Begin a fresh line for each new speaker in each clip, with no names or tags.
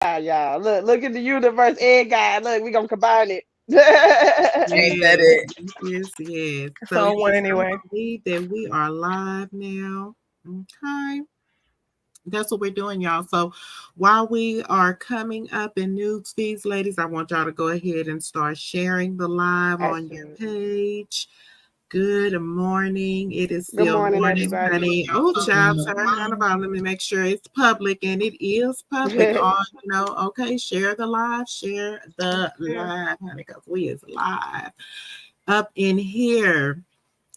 y'all. Look at the universe and God. Look, we gonna combine it.
Ain't that
Yes,
it?
yes. So
So one
yes, I
anyway.
believe that we are live now. Okay. That's what we're doing, y'all. So while we are coming up in news feeds, ladies, I want y'all to go ahead and start sharing the live on your
Absolutely.
page. Good morning. It is
Good
still
morning,
morning,
everybody.
honey. Oh, child, turn down
Mhm.
about. Let me make sure it's public, and it is public. On, okay. Share the live. Share the live, honey, because we is live up in here.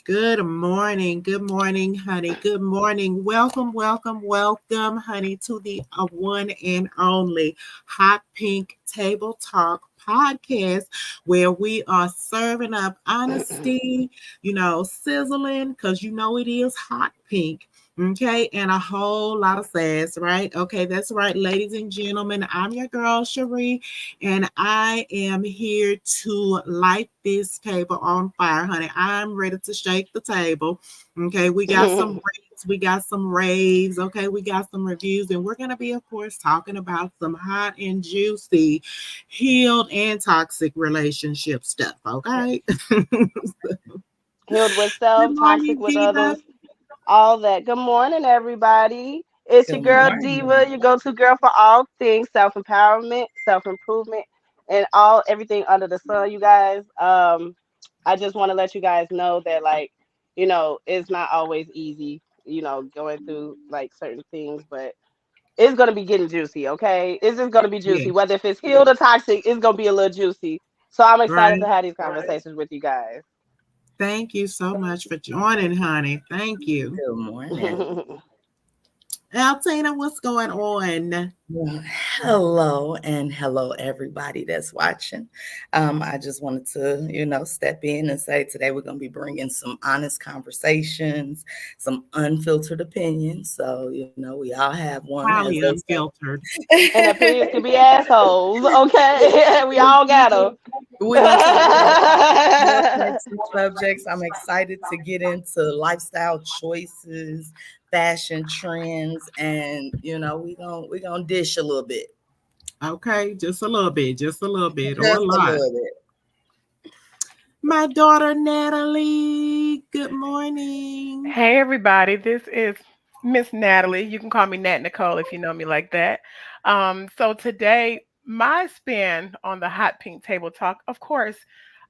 Good morning, honey. Good morning. Welcome, welcome, welcome, honey, to the one and only Hot Pink Table Talk podcast, where we are serving up honesty, sizzling, because it is hot pink. Okay, and a whole lot of sass, right? Okay, that's right, ladies and gentlemen. I'm your girl, Cherie, and I am here to light this table on fire, honey. I'm ready to shake the table. Okay, we got some raves, we got some raves. Okay, we got some reviews, and we're gonna be, of course, talking about some hot and juicy, healed and toxic relationship stuff. Okay.
Healed with
Good
self, toxic
morning,
with
Diva.
others, all that. Good morning, everybody. It's your
Good
girl
morning.
Diva, your go-to girl for all things self-empowerment, self-improvement, and everything under the sun, you guys. I just want to let you guys know that it's not always easy, going through like certain things, but it's gonna be getting juicy, okay? It's just gonna be
Yeah,
juicy. Whether if it's healed or toxic, it's gonna be a little juicy. So I'm excited to
right.
have these conversations with you guys.
Thank you so much for joining, honey. Thank you.
Good morning.
Altina, what's going on?
Well, hello and hello everybody that's watching. I just wanted to, step in and say today we're going to be bringing some honest conversations, some unfiltered opinions. So, we all have one, as
Highly
they
unfiltered.
And opinions can be assholes, okay? We all got them.
We're gonna talk about all types of subjects. I'm excited to get into lifestyle choices, fashion trends, and we gonna dish a little bit.
Okay, just a little bit, or a
Just a
lot.
little bit.
My daughter Natalie, good morning.
Hey everybody, this is Miss Natalie. You can call me Nat Nicole if you know me like that. So today, my spin on the hot pink table talk, of course,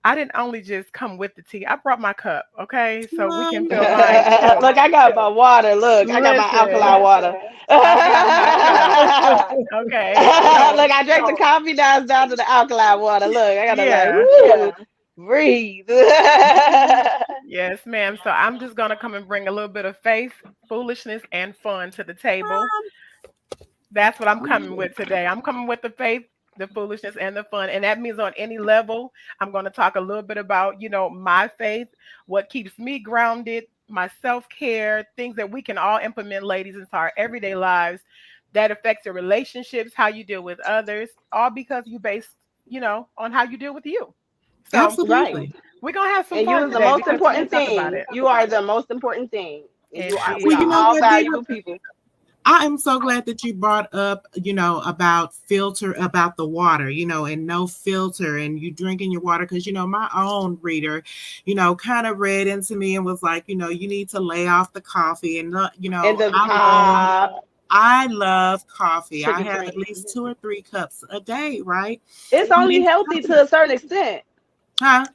I didn't only just come with the tea. I brought my cup, okay? So we can fill mine too.
Look, I got my water. Look, I got my
Listen,
alkaline water.
I got my cup. Okay. So
Look, I drank the coffee now it's down to the alkaline water. Look, I gotta like,
yeah.
woo, breathe.
Yes, ma'am. So I'm just gonna come and bring a little bit of faith, foolishness, and fun to the table. That's what I'm coming with today. I'm coming with the faith, the foolishness, and the fun. And that means on any level, I'm going to talk a little bit about, my faith, what keeps me grounded, my self care, things that we can all implement, ladies, into our everyday lives that affects your relationships, how you deal with others, all because you based, on how you deal with you. So
Right.
Absolutely.
we're going to have some
And you
fun
is the
today
most
because we can
important
talk about
thing.
it.
You are the most important thing. And we
Well,
are
you know
Indeed.
all
what, Diva?
valuable people.
I am so glad that you brought up, about about the water, and no filter, and you drinking your water. Because, my own reader, kind of read into me and was like, you need to lay off the coffee. And,
And the
I love,
pop,
I love coffee. I
sugar
have at
free.
least 2 or 3 cups a day, right?
It's
And
only
it's,
healthy to a certain extent.
huh?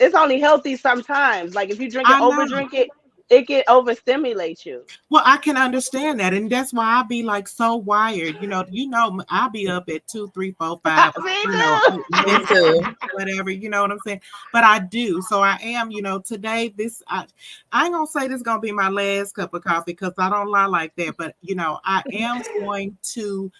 It's only healthy sometimes. Like if you drink it,
I
over
know.
drink it, it can overstimulate you.
Well, I can understand that, and that's why I be like so wired. I'll be up at 2, 3, 4, 5.
Me
You know,
too.
Me too.
whatever. You know what I'm saying? But I do. So I am. Today I ain't gonna say this is gonna be my last cup of coffee because I don't lie like that. But I am going to.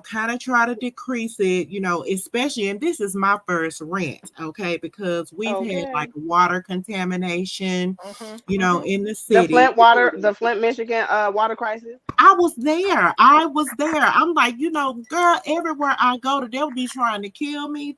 Kind of try to decrease it, especially, and this is my first rant, okay, because we've had like
Okay.
water contamination,
Hmm. Hmm.
in the city.
The Flint, Michigan water crisis.
I was there. I was there. I'm like, girl, everywhere I go, the devil be trying to kill me.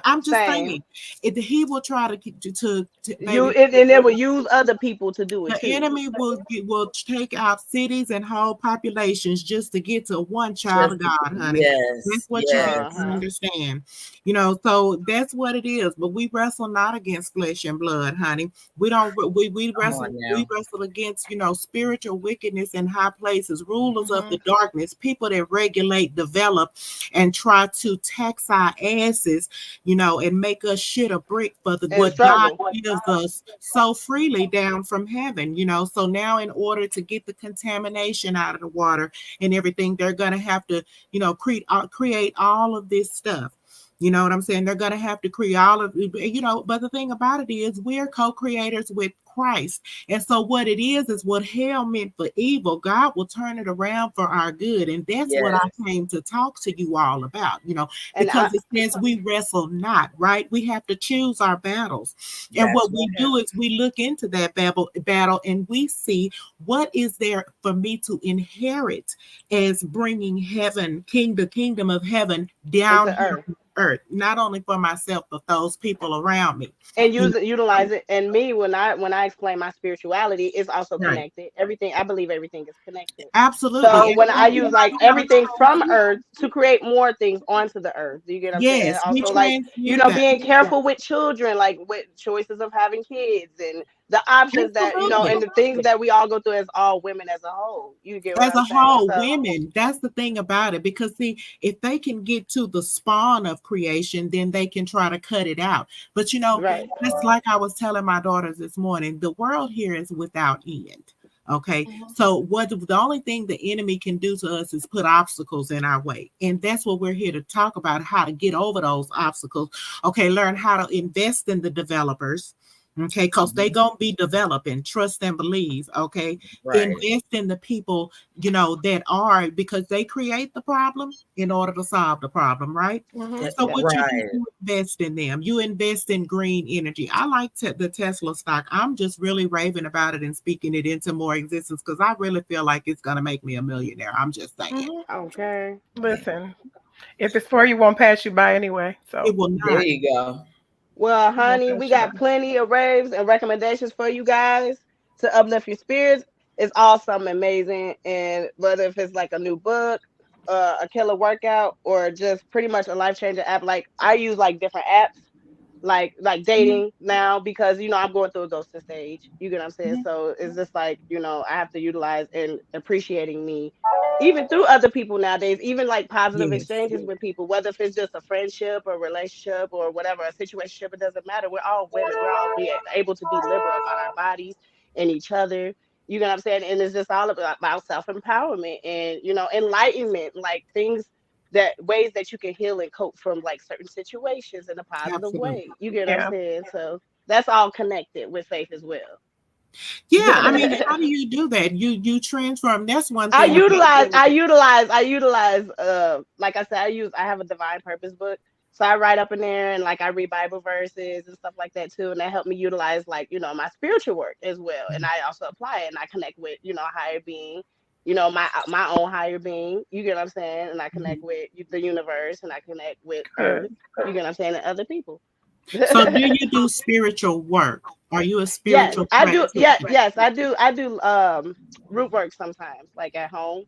I'm just
Same.
saying, he will try to
You
baby.
and it will use other people to do it
The
too.
enemy will take out cities and whole populations just to get to one child
Just
of God, honey.
Yes.
That's what you have
Yes.
to understand. You know, so that's what it is. But we wrestle not against flesh and blood, honey. We don't we
Come
wrestle
on now.
we wrestle against, you know, spiritual wickedness in high places, rulers of the darkness, people that regulate, develop, and try to tax our asses, you know, and make us shit a brick for the
And
what God
struggle.
gives us so freely down from heaven, you know. So now in order to get the contamination out of the water and everything, they're gonna have to, you know, create all of this stuff. You know what I'm saying? They're going to have to create all of, you know, but the thing about it is we're co-creators with Christ. And so what it is what hell meant for evil, God will turn it around for our good. And that's what I came to talk to you all about, you know, because it says we wrestle not, right? We have to choose our battles. And what we do is we look into that battle and we see what is there for me to inherit as bringing heaven, the kingdom of heaven down here on earth, not only for myself, but those people around me.
And utilize it. And me, when I explain my spirituality, it's also connected. Everything, I believe everything is connected.
Absolutely.
So when I use like everything from earth to create more things onto the earth, do you get what I'm saying? Also, like, you know, being careful with children, like with choices of having kids and the options that, you know, and the things that we all go through as all women as a whole. You get what
as
I'm
a
saying?
whole,
So,
women, that's the thing about it, because see, if they can get to the spawn of creation, then they can try to cut it out. But you know, it's like I was telling my daughters this morning, the world here is without end. Okay, so what the only thing the enemy can do to us is put obstacles in our way, and that's what we're here to talk about, how to get over those obstacles. Okay, learn how to invest in the developers. Okay, because they gonna be developing, trust and believe. Okay, invest in the people, you know, that are, because they create the problem in order to solve the problem, right? So what you do, you invest in them. You invest in green energy. I like the Tesla stock. I'm just really raving about it and speaking it into more existence because I really feel like it's gonna make me a millionaire. I'm just saying.
Okay.
Listen, if it's for you, won't pass you by anyway. So
it will not.
There you go.
Well, honey, we got plenty of raves and recommendations for you guys to uplift your spirits. It's all something amazing. And whether if it's like a new book, a killer workout, or just pretty much a life-changing app, like I use like different apps, like dating now, because, you know, I'm going through a ghosting stage. You get what I'm saying? So it's just like, you know, I have to utilize and appreciating me, even through other people nowadays, even like positive exchanges with people, whether if it's just a friendship or relationship or whatever, a situationship, it doesn't matter. We're all women. We're all able to be liberal about our bodies and each other. You know what I'm saying? And it's just all about self-empowerment and, you know, enlightenment, like things that ways that you can heal and cope from like certain situations in a positive way. You get what I'm saying? So that's all connected with faith as well.
Yeah, I mean, how do you do that? You transform. That's one thing.
I utilize like I said, I have a divine purpose book. So I write up in there and like I read Bible verses and stuff like that too. And that helped me utilize, like, you know, my spiritual work as well. And I also apply it and I connect with, you know, a higher being, you know, my own higher being. You get what I'm saying? And I connect with the universe and I connect with earth. You get what I'm saying? And other people.
So do you do spiritual work? Are you a spiritual?
Yes, I do. Yes, I do. I do root work sometimes, like at home,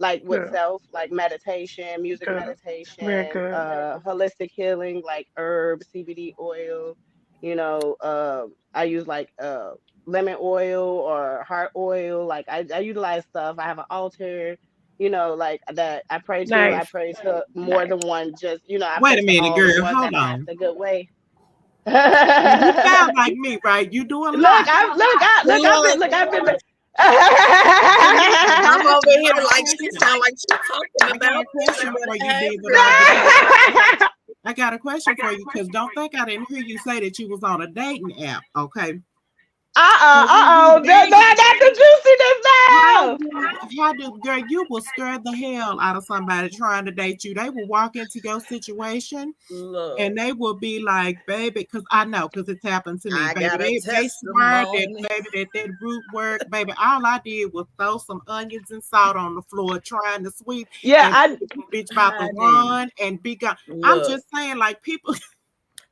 like with self, like meditation, music meditation, holistic healing, like herbs, CBD oil. You know, I use like lemon oil or heart oil. Like I utilize stuff. I have an altar. You know, like that I pray to. I pray to more than one. Just, you know, I
wait a minute, girl. Hold on.
A good way.
You sound like me, right? You do a lot.
I've been.
I'm over here like she sound like she's talking about.
I got a question for you, because don't think I didn't hear you say that you was on a dating app, okay?
That's the juiciness now.
How do, girl, you will scare the hell out of somebody trying to date you. They will walk into your situation and they will be like, baby, because I know, because it's happened to me, baby. They swear that root work, baby. All I did was throw some onions and salt on the floor trying to sweep.
Yeah,
bitch about to run and be gone. I'm just saying, like, people.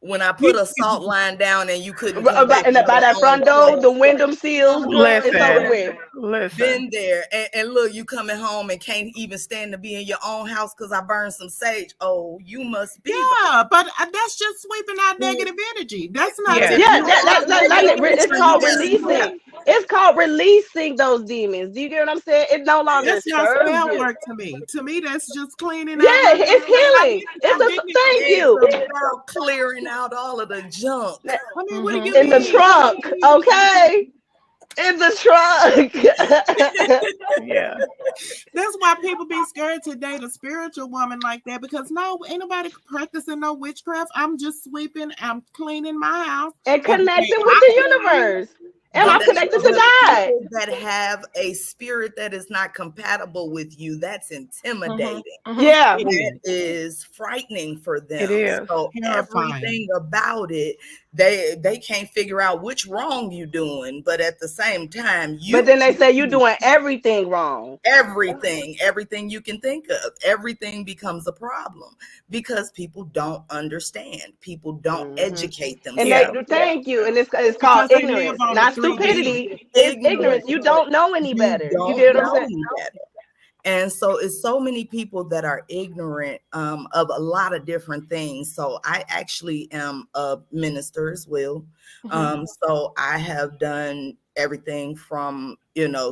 when I put a salt line down and you couldn't
By
come back to
that
your
front
own
door,
place.
the window seals, girl, it's over with.
Listen.
Been there, and look, you coming home and can't even stand to be in your own house because I burned some sage. Oh, you must be.
Yeah, but that's just sweeping out negative energy. That's not.
Yeah.
It's called releasing. It's called releasing those demons. Do you get what I'm saying? It no longer
That's not
serves
spell
you.
work to me. To me, that's just cleaning out.
Yeah, it's healing. Thank you.
It's about clearing out all of the junk.
I mean, what do you
In the
mean?
trunk, okay? In the trunk.
Yeah.
That's why people be scared to date a spiritual woman like that, because no, ain't nobody practicing no witchcraft. I'm just sweeping, I'm cleaning my house.
And connecting with the universe. And I'm connected to God.
People that have a spirit that is not compatible with you, that's intimidating.
Yeah.
That is frightening for them.
It is.
So
Terrifying.
everything about it, they can't figure out which wrong you doing, but at the same time,
But then they say you're doing everything wrong.
everything you can think of, everything becomes a problem because people don't understand. People don't educate
And
themselves.
they thank you. And it's called
Because they
ignorance,
live on
not
the 3D.
stupidity. It's ignorance. You don't know any better. You get what I'm saying?
And so it's so many people that are ignorant of a lot of different things. So I actually am a minister as well. So I have done everything from,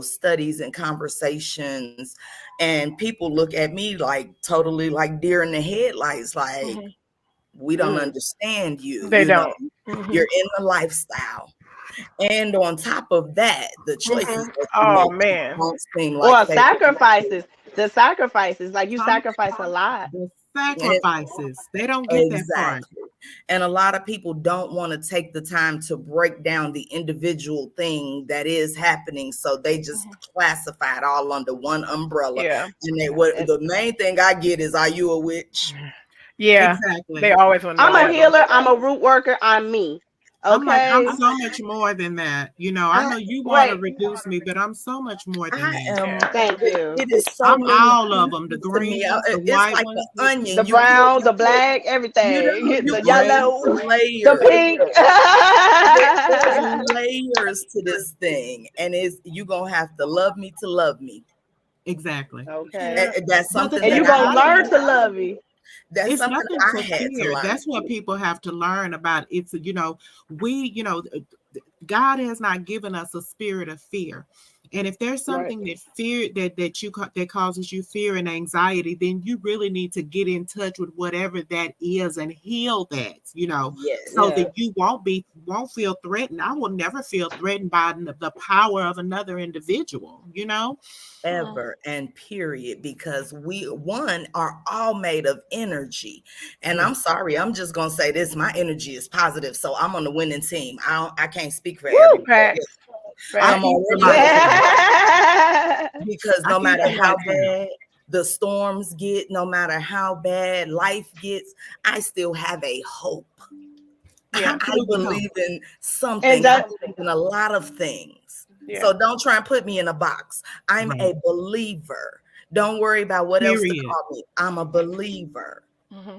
studies and conversations, and people look at me like totally like deer in the headlights, like we don't understand you.
They don't.
You're in the lifestyle. And on top of that, the choices that you make don't seem like
sacrifices. The sacrifices, like you sacrifice a lot.
The sacrifices. They don't get that part.
And a lot of people don't want to take the time to break down the individual thing that is happening. So they just classify it all under one umbrella.
Yeah.
And the main thing I get is, are you a witch?
Yeah.
Exactly.
They always want to know.
I'm a healer. I'm a root worker. I'm me. Okay.
I'm so much more than that. I know you want to reduce me, but I'm so much more than that.
Thank you.
It is so
I'm all of them. The green, the white,
like
ones,
the onion,
the brown, the black, everything. The yellow, the pink.
There's layers to this thing, and you're gonna have to love me to love me.
Exactly.
Okay.
That's something.
And you're gonna learn to love me.
That's
it's
something
nothing
I had to learn.
That's what people have to learn about. It's God has not given us a spirit of fear. And if there's something that causes you fear and anxiety, then you really need to get in touch with whatever that is and heal that, that you won't feel threatened. I will never feel threatened by the power of another individual,
Ever and period, because we are all made of energy. And I'm sorry, I'm just gonna say this: my energy is positive, so I'm on the winning team. I can't speak for everybody. I'm because no matter how bad the storms get, no matter how bad life gets, I still have a hope. I believe in something. I believe in a lot of things. Yeah. So don't try and put me in a box. I'm a believer. Don't worry about what else to call me. I'm a believer.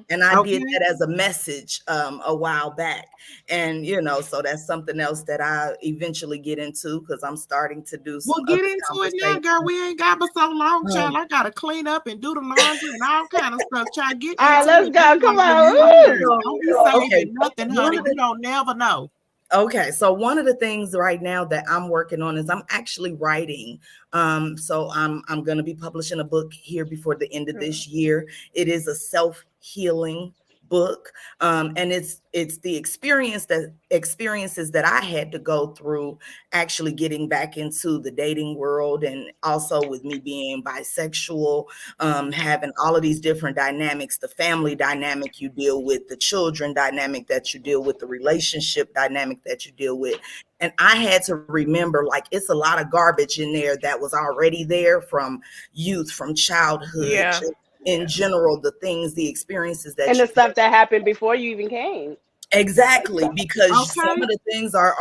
And I did that as a message a while back. And, so that's something else that I eventually get into because I'm starting to do some.
Well, get into it now, girl. We ain't got but so long, child. I got to clean up and do the laundry and all kind of stuff. Try to get
all right, let's go. Come on.
Don't be saving nothing, honey. You don't never know.
Okay, so one of the things right now that I'm working on is I'm actually writing. So I'm going to be publishing a book here before the end of this year. It is a self-healing book, and it's the experiences that I had to go through actually getting back into the dating world, and also with me being bisexual, having all of these different dynamics, the family dynamic you deal with, the children dynamic that you deal with, the relationship dynamic that you deal with. And I had to remember, like, it's a lot of garbage in there that was already there from youth, from childhood, in general, the things, the experiences that
the stuff that happened before you even came.
Exactly, because some of the things are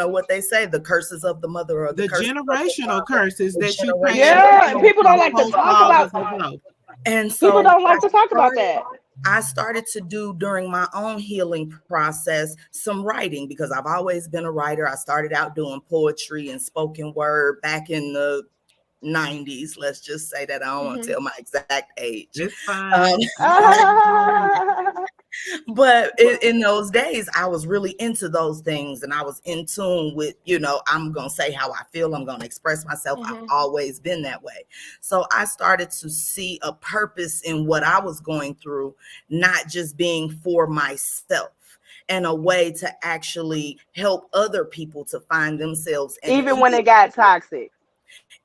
what they say, the curses of the mother, or the
generational curses that you pay.
Yeah, and people don't like to talk about.
And so
people don't like to talk about that.
I started to do during my own healing process some writing, because I've always been a writer. I started out doing poetry and spoken word back in the 90s. Let's just say that. I don't want to tell my exact age.
It's fine.
But in those days, I was really into those things, and I was in tune with, I'm going to say how I feel. I'm going to express myself. I've always been that way. So I started to see a purpose in what I was going through, not just being for myself, and a way to actually help other people to find themselves.
Even when it got toxic.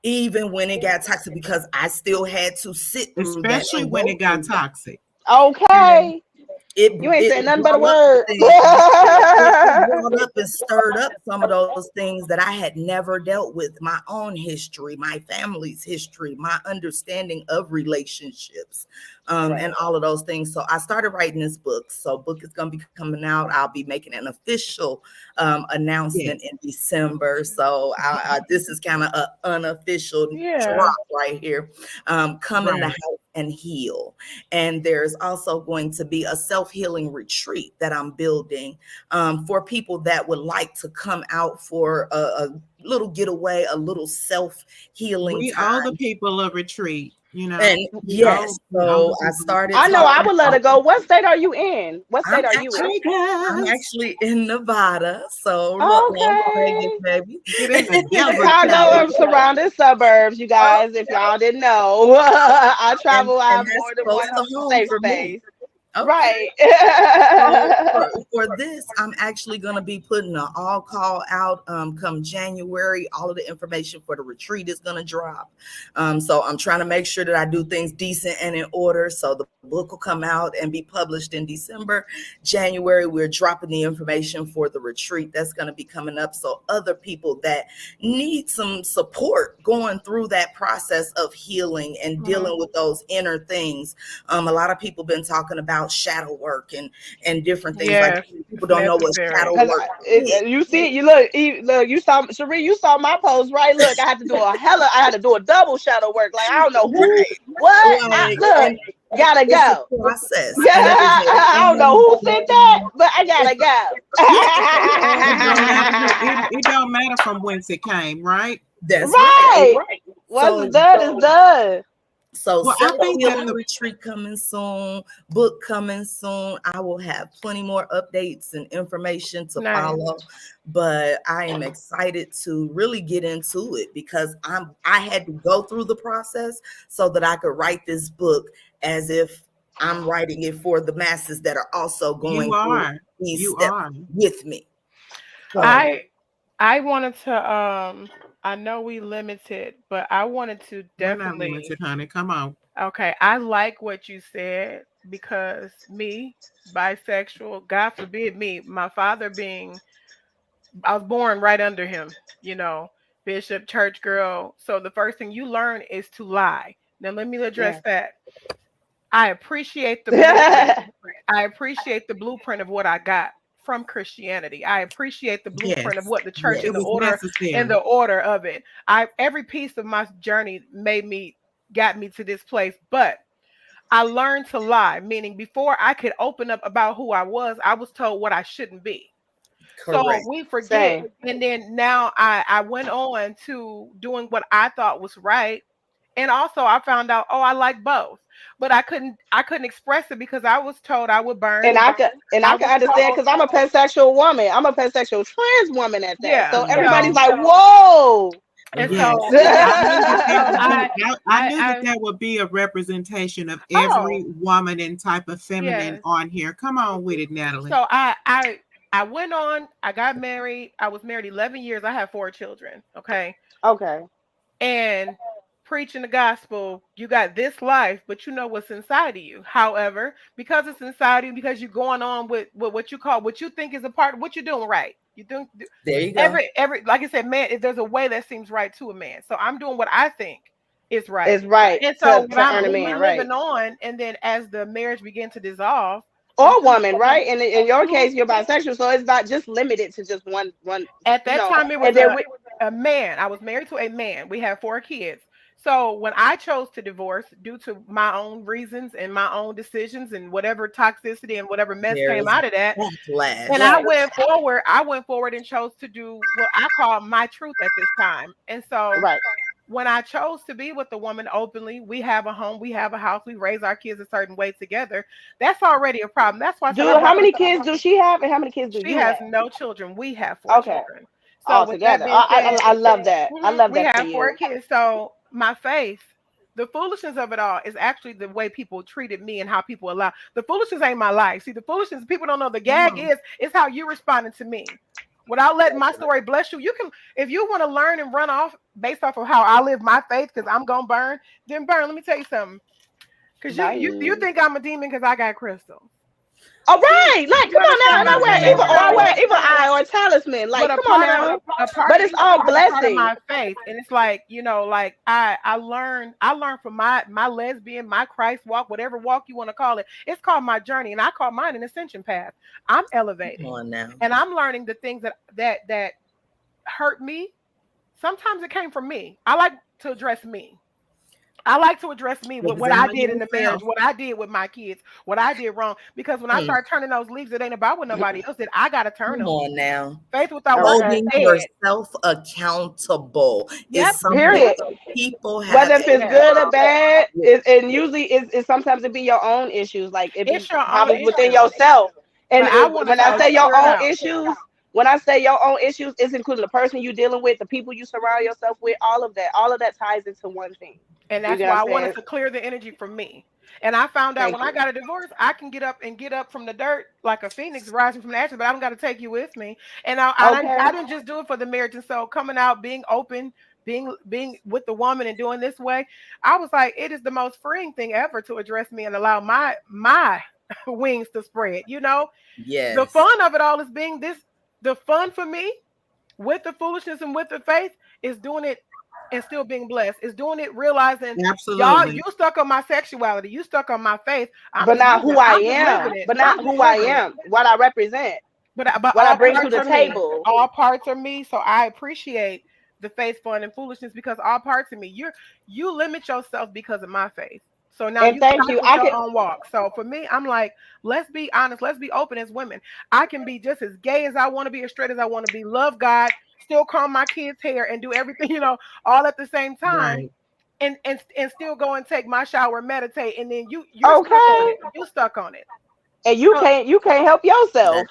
Even when it got toxic, because I still had to sit through that.
Especially when it got toxic.
Okay. You ain't saying nothing but a word.
It brought up and stirred up some of those things that I had never dealt with. My own history, my family's history, my understanding of relationships, and all of those things. So I started writing this book. So book is going to be coming out. I'll be making an official announcement in December. So this is kind of an unofficial drop right here. Come in the house and heal. And there's also going to be a self-healing retreat that I'm building for people that would like to come out for a little getaway, a little self-healing.
We all the people of retreat,
And yes, so I started.
I know I would let it go. What state are you in? What state are you in?
I'm actually in Nevada. So
okay.
baby.
Chicago and surrounding suburbs, you guys. If y'all didn't know, I travel out more than one safe space. Okay. Right.
So for this, I'm actually going to be putting an all call out come January. All of the information for the retreat is going to drop. So I'm trying to make sure that I do things decent and in order. So the book will come out and be published in December. January, we're dropping the information for the retreat that's going to be coming up. So other people that need some support going through that process of healing and dealing with those inner things. A lot of people been talking about shadow work and different things. Like people don't know what shadow work is.
You see, you saw Cherie, you saw my post, right? Look, I had to do a double shadow work. Like I don't know who, what. Gotta go.
Process.
Yeah, I don't know who said that, but I gotta
go. It don't matter from whence it came, right?
That's
right. What's done is done.
So self-healing retreat coming soon, book coming soon. I will have plenty more updates and information to follow, but I am excited to really get into it because I had to go through the process so that I could write this book as if I'm writing it for the masses that are also going through these steps with me. So,
I wanted to I know we limited, but I wanted to definitely.
We're not limited, honey. Come on.
Okay, I like what you said because me, bisexual, God forbid me, my father I was born right under him, bishop, church girl. So the first thing you learn is to lie. Now let me address that. I appreciate the blueprint. I appreciate the blueprint of what I got from Christianity. I appreciate the blueprint of what the church and the order of it. Every piece of my journey got me to this place, but I learned to lie, meaning before I could open up about who I was told what I shouldn't be. Correct. So we forget. And then now I went on to doing what I thought was right. And also I found out, I like both. But I couldn't express it because I was told I would burn.
And I can understand because I'm a pansexual woman. I'm a pansexual trans woman at that. Yeah, so everybody's like, whoa.
And
so I knew that there would be a representation of every woman and type of feminine on here. Come on with it, Natalie.
So I went on, I got married. I was married 11 years. I have 4 children. Okay. And preaching the gospel, you got this life, but you know what's inside of you. However, because it's inside of you, because you're going on with what you think is a part of what you're doing right. You think
there you go.
Every like I said, man, there's a way that seems right to a man. So I'm doing what I think is right.
It's right.
And so I'm living on, and then as the marriage began to dissolve.
Or woman, right? And in your case, you're bisexual, so it's not just limited to just one.
At that time, it was a man. I was married to a man. We had 4 kids. So when I chose to divorce due to my own reasons and my own decisions and whatever toxicity and whatever mess came
There's
out of that,
backlash.
and
Right.
I went forward and chose to do what I call my truth at this time. And so
Right.
when I chose to be with the woman openly, we have a home, we have a house, we raise our kids a certain way together. That's already a problem. That's why I said I
How
brought
many kids do she have, and how many kids do
she
you
has
have?
no children. We have 4
Okay,
children. So
all
with that
together.
being said,
I love that. I love
we
that for
have 4
you.
kids. So my faith, the foolishness of it all is actually the way people treated me and how people allow. The foolishness ain't my life. See, the foolishness, people don't know the gag is how you responded to me. Without letting my story bless you, you can, if you want to learn and run off based off of how I live my faith, because I'm gonna burn, then burn. Let me tell you something. Because you
Bye.
think I'm a demon because I got crystals.
All right, like
You
come on now,
understand
and
what
I
I'm
wear
saying?
evil, or I wear evil eye or talisman. Like,
But a
come on
part
now.
of a part
But
of
it's all
part of
blessing.
my faith, and it's like, you know, like I learned from my lesbian, my Christ walk, whatever walk you want to call it. It's called my journey, and I call mine an ascension path. I'm
Come
elevating,
on now.
and I'm learning the things that hurt me. Sometimes it came from me. I like to address me. I like to address me with what I
Examine
did in the marriage,
yourself.
what I did with my kids, what I did wrong. Because when I
Mm,
start turning those leaves, it ain't about what nobody else did. I gotta turn
Come
them.
on now.
Faith without works is
Okay.
Holding
dead.
yourself accountable
Yep.
is something
Period.
people have
Whether if it's
Yes.
good or bad,
with.
and usually it's sometimes it be your own issues. Like it be
It's your own
problems within
issue.
yourself. And
But I want us
when I
all to
say your
clear it
own
out.
issues, when I say your own issues, it's including the person you dealing with, the people you surround yourself with, all of that. All of that ties into one thing.
And
You
that's
get what
why
I'm
I want us
saying?
to clear the energy from me. And I found out
Thank
when I
you.
got a divorce, I can get up from the dirt like a phoenix rising from the ashes, but I don't got to take you with me. And I
Okay.
didn't just do it for the marriage. And so coming out, being open, being with the woman and doing this way, I was like, it is the most freeing thing ever to address me and allow my wings to spread. You know, the
Yes.
fun of it all is being this. The fun for me with the foolishness and with the faith is doing it and still being blessed. Is doing it realizing y'all,
Absolutely.
you stuck on my sexuality, you stuck on my faith.
But not who I
I'm just living
am.
it.
But
I'm
not
just
who I
living it.
am. What I represent.
But
What I
all
bring to
parts
the
are me.
table.
All parts are me. So I appreciate the faith, fun, and foolishness because all parts of me. You limit yourself because of my faith. So now
And
you
thank
stop
you.
with
I
your
can.
own walk. So for me, I'm like, let's be honest, let's be open as women. I can be just as gay as I want to be, as straight as I want to be, love God, still comb my kids' hair and do everything, all at the same time.
Right.
And still go and take my shower, meditate, and then you're stuck on
Okay.
it. You stuck on it.
And
So
you can't help
That
yourself.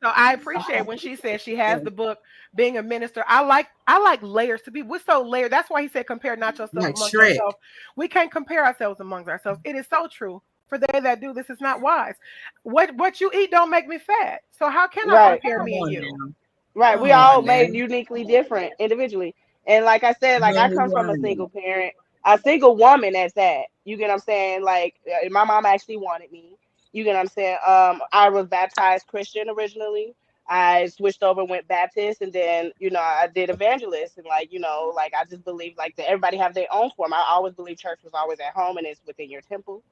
So I appreciate when she said she has the book, being a minister. I like layers to be. We're so layered. That's why he said compare not yourself
Like
amongst
Shrek.
yourself. We can't compare ourselves amongst ourselves. It is so true. For they that do this is not wise. What you eat don't make me fat. So how can I
Right.
compare
come
me and
on
you?
now.
Right.
Come
We all
on now.
made uniquely different individually. And like I said, like I
You're
come from a
learning.
single parent, a single woman at that. You get what I'm saying? Like my mom actually wanted me. You get what I'm saying? I was baptized Christian originally. I switched over, went Baptist, and then I did evangelist, and like I just believe like that everybody have their own form. I always believe church was always at home and it's within your temple.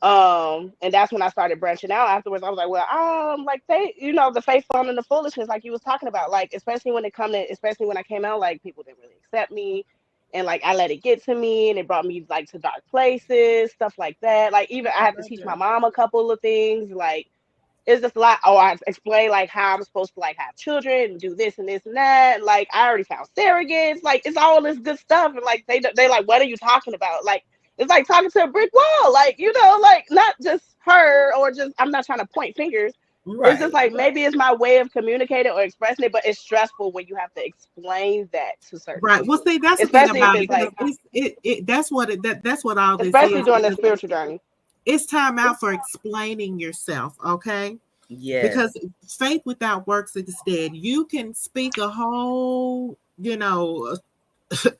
And that's when I started branching out. Afterwards I was like, well, like they the faith fun and the foolishness, like you was talking about, like especially when I came out, like people didn't really accept me, and like I let it get to me, and it brought me like to dark places, stuff like that. Like even I
I
have to
love
teach my
you.
mom a couple of things, like it's just a lot. Oh, I explain like how I'm supposed to like have children and do this and that. Like I already found surrogates. Like it's all this good stuff. And like they like, what are you talking about? Like it's like talking to a brick wall. Like like not just her or just I'm not trying to point fingers. It's just
Right.
like maybe it's my way of communicating or expressing it, but it's stressful when you have to explain that to certain
Right. Well,
people,
see, that's the thing
especially if
about
it's
it, because
like,
that's what all this
especially
is.
during the
Because
spiritual journey.
it's time out for explaining yourself, okay?
Yes.
Because faith without works is dead. You can speak a whole,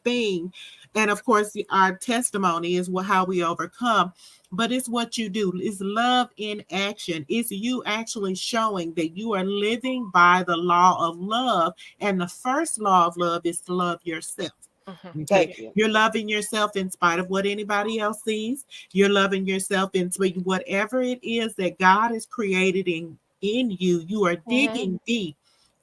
thing, and of course, our testimony is how we overcome. But it's what you do. It's love in action. It's you actually showing that you are living by the law of love, and the first law of love is to love yourself.
Mhm.
Okay,
Thank you.
you're loving yourself in spite of what anybody else sees. You're loving yourself in spite of whatever it is that God has created in you. You are
Mhm.
digging deep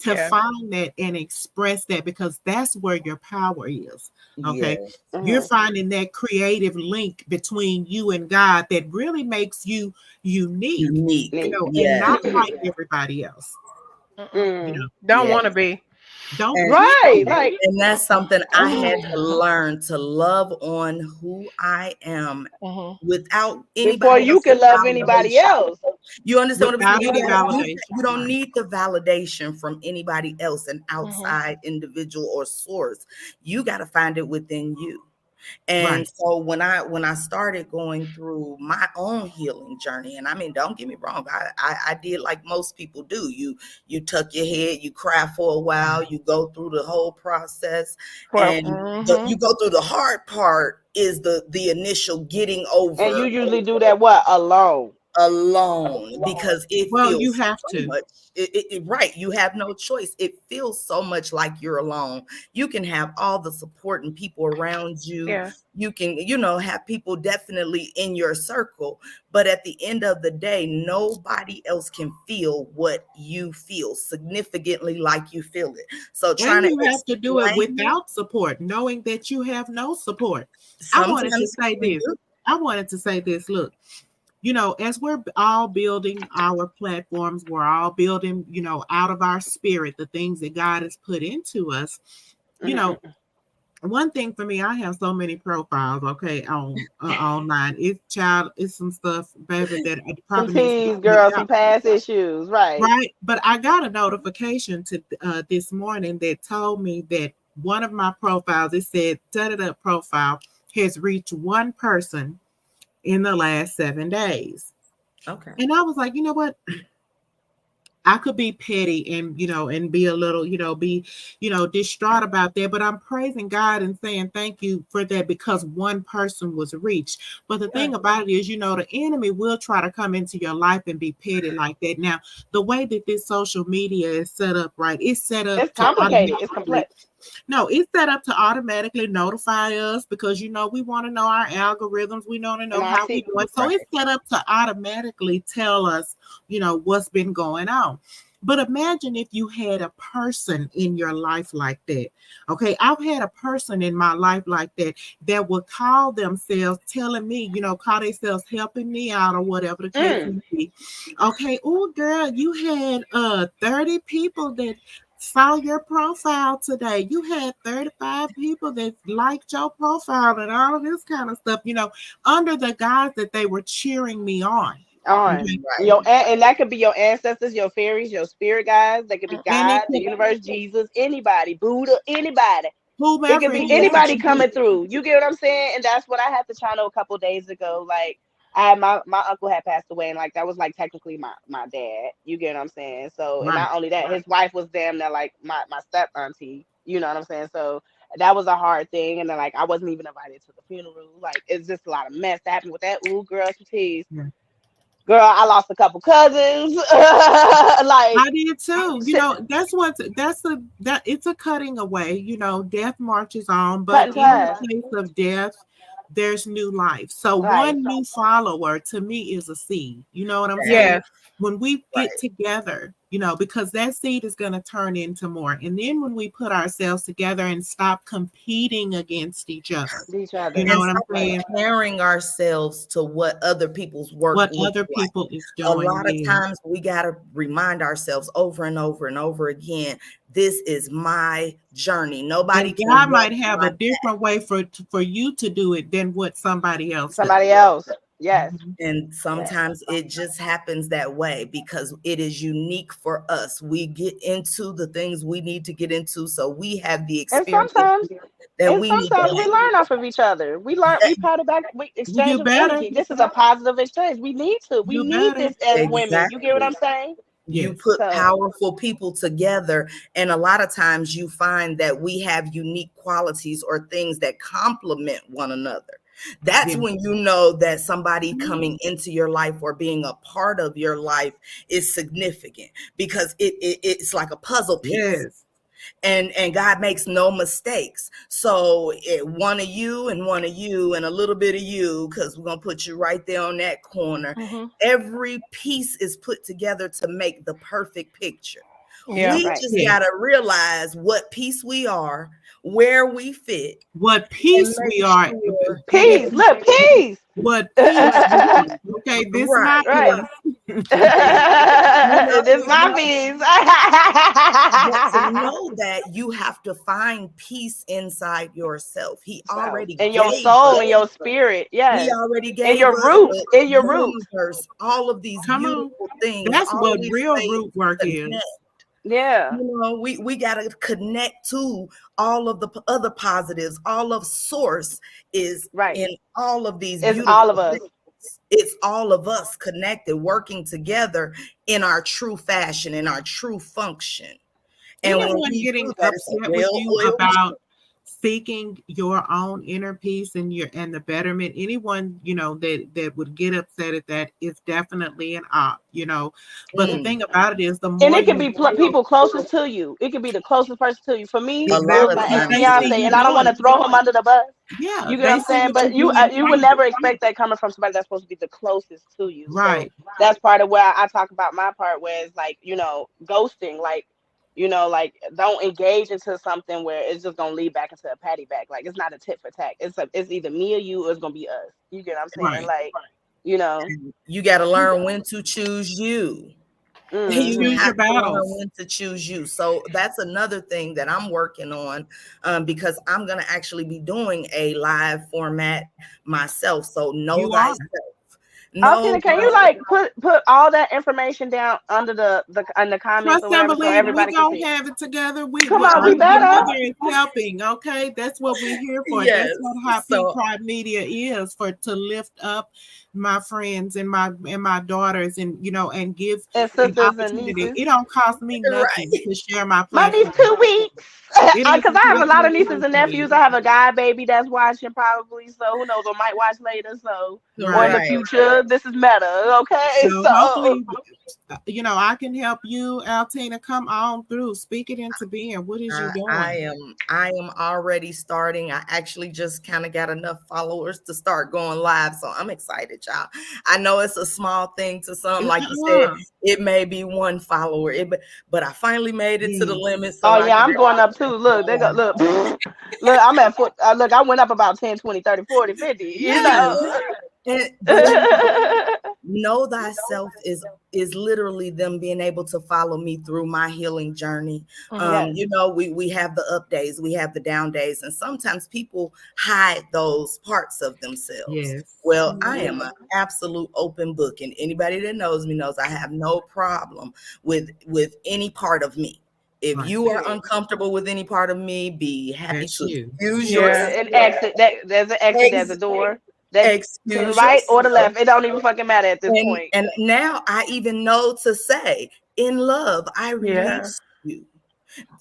to
Yeah.
find that and express that, because that's where your power is. Okay.
Yes.
You're finding that creative link between you and God that really makes you unique,
Unique.
you know, and
Yes.
not like everybody else. You know,
Don't
Yes.
want to be.
don't
And-
Right,
be.
like
And that's something I had to learn, to love on who I am without anybody
before you
else's
can love anybody
validation.
else.
You understand what I'm
Without
saying?
any validation.
You don't need the validation from anybody else, an outside individual or source. You got to find it within you. And
Right.
so when I started going through my own healing journey, and I mean, don't get me wrong, I did like most people do. You tuck your head, you cry for a while, you go through the whole process, and you go through the hard part is the initial getting over.
And you usually do that what?
Alone, because it
Well,
feels
you have
so
to.
much. Right, you have no choice. It feels so much like you're alone. You can have all the support and people around you.
Yeah.
You can, have people definitely in your circle, but at the end of the day, nobody else can feel what you feel significantly like you feel it. So trying
And you
to
have to do it
explain
without support, knowing that you have no support. I wanted to
sometimes
say
we
this.
do.
I wanted to say this. Look, as we're all building our platforms, we're all building, out of our spirit, the things that God has put into us. One thing for me, I have so many profiles, okay, on online. It's some stuff, baby, that I
Some
probably needs to
teas,
be
girl,
cut
some
out.
past issues, right?
Right. But I got a notification this morning that told me that one of my profiles, it said, da-da-da profile has reached one person in the last 7 days.
Okay.
And I was like, you know what? I could be petty and, and be a little, be, distraught about that. But I'm praising God and saying thank you for that, because one person was reached. But the thing about it is, the enemy will try to come into your life and be petty like that. Now, the way that this social media is set up, right? It's set up
It's
to
complicated. It's complex.
No, it's set up to automatically notify us, because we want to know our algorithms. We want to know how we're doing. So it's set up to automatically tell us, what's been going on. But imagine if you had a person in your life like that. Okay, I've had a person in my life like that would call themselves telling me, call themselves helping me out or whatever the case may be. Okay, oh girl, you had 30 people that saw your profile today. You had 35 people that liked your profile and all of this kind of stuff, under the guise that they were cheering me on.
And that could be your ancestors, your fairies, your spirit guides. They could be God, the universe, Jesus, anybody, Buddha, anybody.
Whomever
it could be anybody coming through. You get what I'm saying? And that's what I had to channel a couple days ago. Like, my uncle had passed away, and like that was like technically my dad. You get what I'm saying? So and not only that, his wife was damn near like my step auntie. You know what I'm saying? So that was a hard thing. And then like I wasn't even invited to the funeral. Like it's just a lot of mess that happened with that. Ooh, girl, some tease. Yeah. Girl, I lost a couple cousins. Like
I did too. It's a cutting away. Death marches on, but in the place of death, there's new life. So one new follower to me is a seed. You know what I'm saying?
Yes.
When we get together, because that seed is going to turn into more. And then when we put ourselves together and stop competing against each other, you know what I'm saying?
Comparing ourselves to what other people's work,
what other people is doing.
A lot of times we got to remind ourselves over and over and over again, this is my journey. Nobody can.
God might have a different way for you to do it than what somebody else
does. Yes.
And sometimes it just happens that way because it is unique for us. We get into the things we need to get into, so we have the experience that we need.
Sometimes we learn off of each other. We learn, we pat it back, we exchange energy. This is a positive exchange. We need to. We need this as women. You get what I'm saying?
You put powerful people together, and a lot of times you find that we have unique qualities or things that complement one another. That's when you know that somebody coming into your life or being a part of your life is significant, because it's like a puzzle piece. And God makes no mistakes. So one of you and a little bit of you, because we're going to put you right there on that corner. Every piece is put together to make the perfect picture.
Yeah.
We
Right.
just gotta realize what piece we are, where we fit.
What piece
make
we are.
sure-
Peace. Look, peace.
What piece we are. Okay, this
Right,
my
right.
piece.
This my piece.
But to know that you have to find peace inside yourself. He already
in your
gave
soul,
us.
in your spirit, yes.
He already
In
gave
your
us
roots,
the
in your roots.
universe, all of these
Come on.
beautiful things.
That's
all
what
of these
real
ways
root work
to
is.
connect.
Yeah.
You know, we got to connect to all of the other positives. All of source is
Right.
in all of these
It's
beautiful
all of us.
things. It's all of us connected, working together in our true fashion, in our true function. And when
Anyone
we
getting
do that, it's a
upset with you
well-oiled
about seeking your own inner peace and the betterment, anyone that would get upset at that is definitely an op, But the thing about it is, the more
And it can be
you
people closest to you. It could be the closest person to you. For me,
A
it
lot
was
of
my
times
ex
it
fiance,
is.
and I don't want to throw him under the bus.
Yeah,
You get what I'm saying? But you would never expect that coming from somebody that's supposed to be the closest to you.
Right.
So that's part of where I talk about my part, where it's like, ghosting, like, like don't engage into something where it's just gonna lead back into a patty bag. Like it's not a tit for tat. It's either me or you, or it's gonna be us. You get what I'm saying?
Right.
Like,
You got to learn when to choose you. You
Choose
have
your
to learn
battles.
when to choose you. So that's another thing that I'm working on, because I'm going to actually be doing a live format myself. So know
You are.
thyself. No,
Okay, can you like put all that information down under the in the comments
Trust
or whatever,
and
so
believe,
everybody
we
can
don't
see?
have it together.
Come on, we better.
Together is helping, okay? That's what we're here for.
Yes,
That's what Hot Pink Pride Media is, to lift up my friends and my daughters, and and give
And
an
sisters and
opportunity.
nieces.
It don't cost me nothing
Right.
to share my
My
platform.
niece 2 weeks.
It
Because I have a lot of
doesn't
nieces and nephews. I have a guy baby that's watching probably, so who knows, or might watch later. So or in the
Right.
future, this is meta, okay?
So
So
hopefully, I can help you, Altina. Come on through. Speak it into being. What is you doing?
I am already starting. I actually just kind of got enough followers to start going live. So I'm excited, y'all. I know it's a small thing to some, like you said, it may be one follower, but I finally made it to the limit. So
I'm going up too. Look, they go, look, I'm at foot. Look, I went up about 10, 20, 30, 40, 50,
But know thyself is literally them being able to follow me through my healing journey. We have the up days, we have the down days, and sometimes people hide those parts of themselves.
Yes.
Well, I am an absolute open book, and anybody that knows me knows I have no problem with any part of me. If you are uncomfortable with any part of me, be happy to use yourself.
An exit. There's an exit. There's a door. To the right or the left. It don't even fucking matter at this point.
And now I even know to say, in love, I release you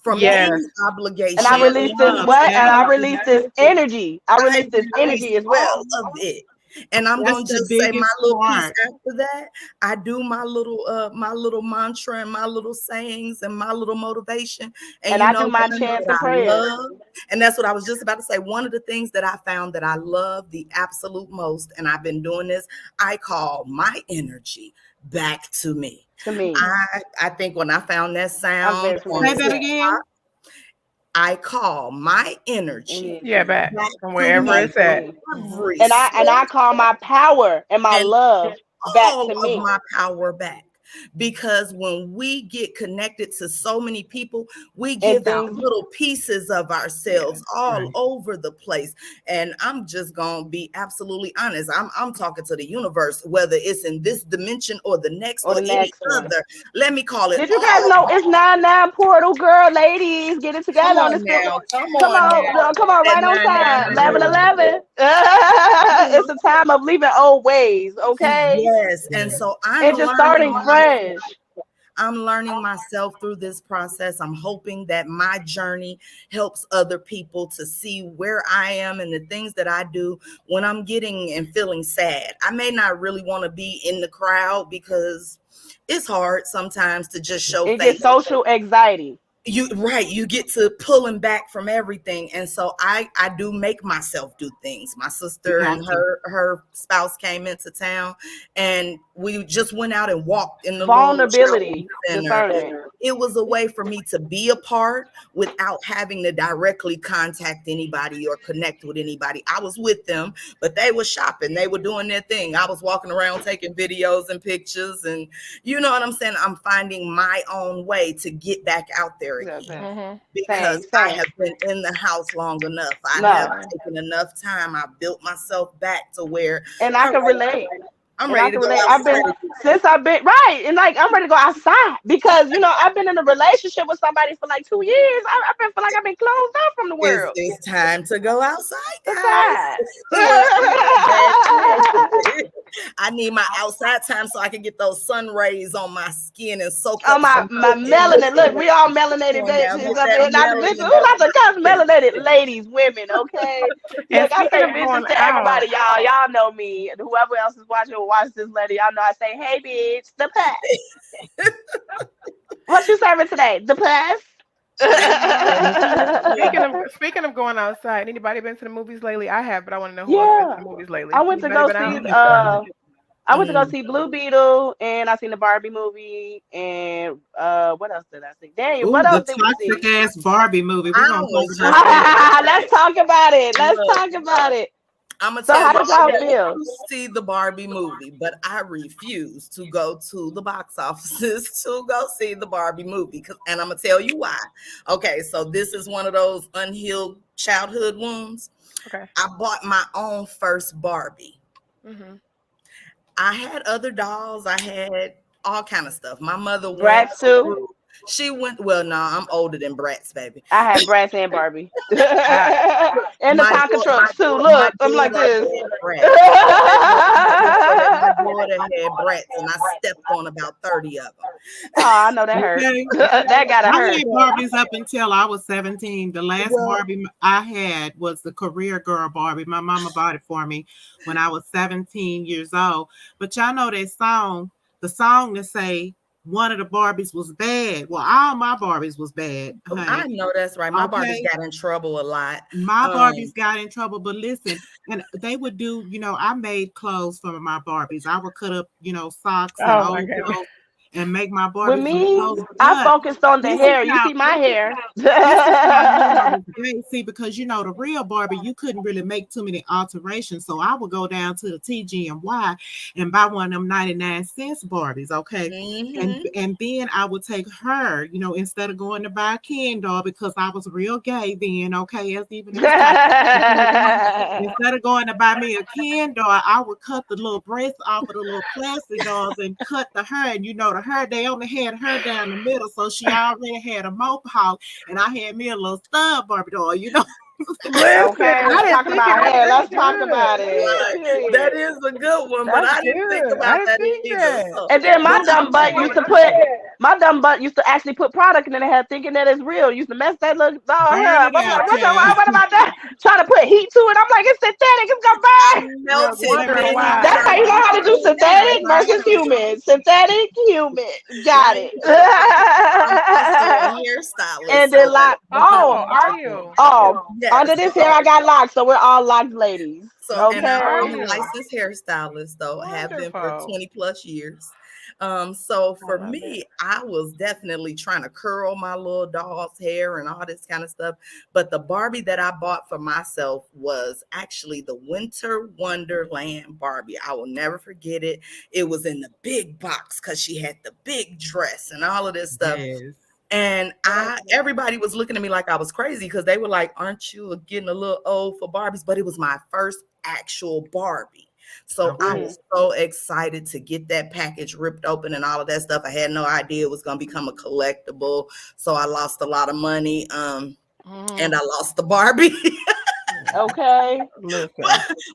from any obligation.
And I release this what? And I release this energy. I release this energy as well.
All of it. And I'm going to just say my little piece after that. I do my little mantra and my little sayings and my little motivation. And
I do my chants and prayers.
And that's what I was just about to say. One of the things that I found that I love the absolute most, and I've been doing this, I call my energy back to me. I think when I found that sound,
say that again.
I call my energy
back from wherever it's at.
And I call my power and my love back to me.
My power back. Because when we get connected to so many people, we give out little pieces of ourselves all over the place. And I'm just gonna be absolutely honest. I'm talking to the universe, whether it's in this dimension or the next or any other. Let me call it.
Did you guys know it's 9/9 portal, girl? Ladies, get it together on this. Come on, right on time. 11/11. It's a time of leaving old ways, okay?
Yes, and so
I'm just starting fresh.
I'm learning myself through this process. I'm hoping that my journey helps other people to see where I am and the things that I do when I'm getting and feeling sad. I may not really want to be in the crowd because it's hard sometimes to just show face.
It's social anxiety.
You get to pulling back from everything. And so I do make myself do things. My sister and her spouse came into town and we just went out and walked in the
vulnerability discernment.
it was a way for me to be a part without having to directly contact anybody or connect with anybody. I was with them, but they were shopping. They were doing their thing. I was walking around taking videos and pictures, and you know what I'm saying? I'm finding my own way to get back out there again because I have been in the house long enough. I have taken enough time. I built myself back to where,
and I can relate.
I'm ready to go
I've been right, and like I'm ready to go outside because you know I've been in a relationship with somebody for like 2 years. I've been feel like I've been closed off from the world.
It's time to go outside, guys. I need my outside time so I can get those sun rays on my skin and soak up
my melanin. Look, we all melanated bitches up here. Lots of melanated ladies, women. Okay, look, I say bitches to everybody, y'all. Y'all know me. Whoever else is watching will watch this lady. Y'all know I say, hey, bitch, the pet. What you serving today? The pet.
Speaking of going outside, anybody been to the movies lately? I have, but I want to know who else been to the movies lately.
I went to go see Blue Beetle, and I seen the Barbie movie, and what else did I see? Daniel, what else did we see?
Toxic ass Barbie movie.
Let's talk about it.
I'm gonna tell you,
how did y'all feel?
See the Barbie movie, but I refuse to go to the box offices to go see the Barbie movie, and I'm gonna tell you why. Okay, so this is one of those unhealed childhood wounds.
Okay,
I bought my own first Barbie.
Mm-hmm.
I had other dolls. I had all kind of stuff. My mother
Bratz too.
She went. Well, no, I'm older than Bratz, baby.
I had Bratz and Barbie, and the Tonka trucks too. Look, I'm like this.
My daughter had Bratz, and I stepped on about 30 of them.
Oh, I know that hurt. That gotta hurt.
I had Barbies up until I was 17. The last Barbie I had was the Career Girl Barbie. My mama bought it for me when I was 17 years old. But y'all know that song, the song that say, one of the Barbies was bad. Well, all my Barbies was bad. Honey.
I know that's right. My Barbies got in trouble a lot.
My Barbies got in trouble, but listen, and they would do, you know, I made clothes for my Barbies. I would cut up, you know, socks and old clothes and make my Barbies.
With me, I focused on the hair. You see my hair.
See, because you know the real Barbie, you couldn't really make too many alterations. So I would go down to the TGNY and buy one of them 99-cent Barbies, okay? Mm-hmm. And then I would take her, you know, instead of going to buy a Ken doll, because I was real gay then, okay? Instead of going to buy me a Ken doll, I would cut the little breasts off of the little plastic dolls and cut the hair. And you know, her, they only had her down the middle, so she already had a mohawk, and I had me a little stub Barbie doll, you know.
Okay, let's talk about it. Let's talk about it.
That is a good one, but I didn't think about that either.
And then my dumb butt used to actually put product in the hair thinking that it's real. Used to mess that little doll hair up. I'm like, what about that? Trying to put heat to it. I'm like, it's synthetic, it's gonna burn. That's how you know how to do synthetic versus human. Synthetic, human. Got it.
I'm a hairstylist.
And then like,
are you?
Oh, yes. Under this hair I got locks, so we're all locked ladies.
So and I'm a licensed hairstylist, though. I have been for 20 plus years. So for me, I was definitely trying to curl my little doll's hair and all this kind of stuff. But the Barbie that I bought for myself was actually the Winter Wonderland Barbie. I will never forget it. It was in the big box because she had the big dress and all of this stuff. Yes. And everybody was looking at me like I was crazy because they were like, aren't you getting a little old for Barbies? But it was my first actual Barbie. So I was so excited to get that package ripped open and all of that stuff. I had no idea it was going to become a collectible. So I lost a lot of money and I lost the Barbie.
Okay. Well,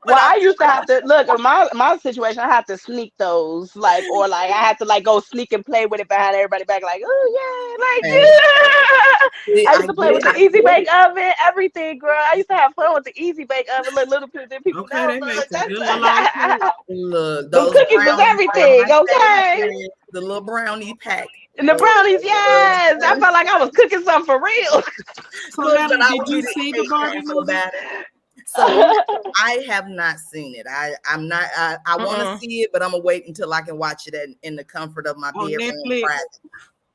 I used to have to look in my situation. I had to sneak those, I had to go sneak and play with it behind everybody back, like, oh yeah, I used to play with the Easy Bake Oven, everything, girl. I used to have fun with the Easy Bake Oven. Look, little people know.
Look,
those cookies was everything. Okay.
The little brownie pack.
And the brownies, yes. I felt like I was cooking something for real.
So did you see the Barbie movie?
So I have not seen it. I want to see it, but I'm gonna wait until I can watch it in the comfort of my bedroom.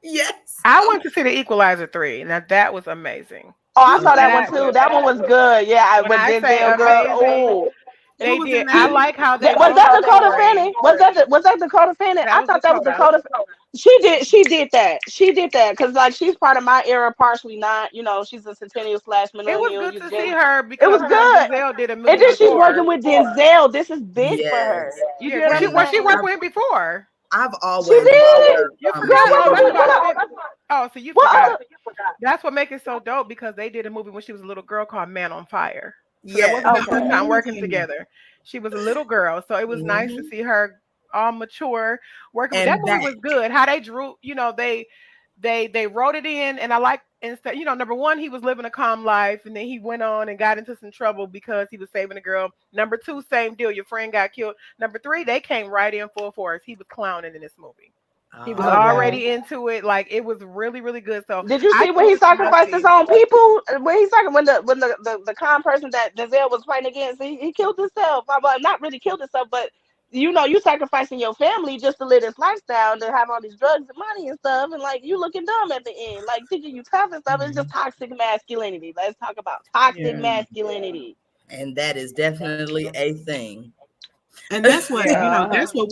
Yes.
I went to see the Equalizer 3. Now that was amazing.
Oh, I saw that one
That
too.
was
That one was good. Yeah,
when
with
I say
Denzel girl.
amazing,
Oh,
they
Who was in
did. I
that?
like how they
was
wrote
that
the
Dakota
story.
Fanning? Was that Dakota Fanning?
That
I
was
thought that was
Dakota.
Dakota. She did that. She did that because like she's part of my era, partially not. You know, she's a centennial slash
It was
millennial.
good
You
to see
Gen.
her
It
because
was
her and
good.
Denzel did a
And
movie
then she's working
before.
with Denzel. This is big for her.
Yes.
You
Yeah,
get what I'm
well,
And
she
saying?
worked with him before.
I've
She
always
did.
loved
You
Girl,
forgot? Oh,
what
you
other,
about to
what
say?
other,
Oh, so you
what
forgot.
other?
That's what makes it so dope because they did a movie when she was a little girl called Man on Fire. So that
yes.
wasn't their first
Okay.
time working
Amazing.
together. She was a little girl, so it was nice to
Mhm.
see her all mature working with that
And
movie
back.
was good. How they drew, they wrote it in, and I like instead, number one, he was living a calm life, and then he went on and got into some trouble because he was saving a girl. Number two, same deal, your friend got killed. Number three, they came right in full force. He was clowning in this movie. He was
Okay.
already into it. Like it was really, really good. So
Did you
I
see when
think
he
it's a must
sacrificed his
see.
own people? When he sacrificed when the con person that Denzel was fighting against, he killed himself. Well, not really killed himself, but you sacrificing your family just to live this lifestyle, to have all these drugs and money and stuff, and like you looking dumb at the end, like thinking you tough and stuff. It's just toxic masculinity. Let's talk about toxic
Yeah.
masculinity.
And that is definitely a thing.
And that's what,
Yeah.
that's what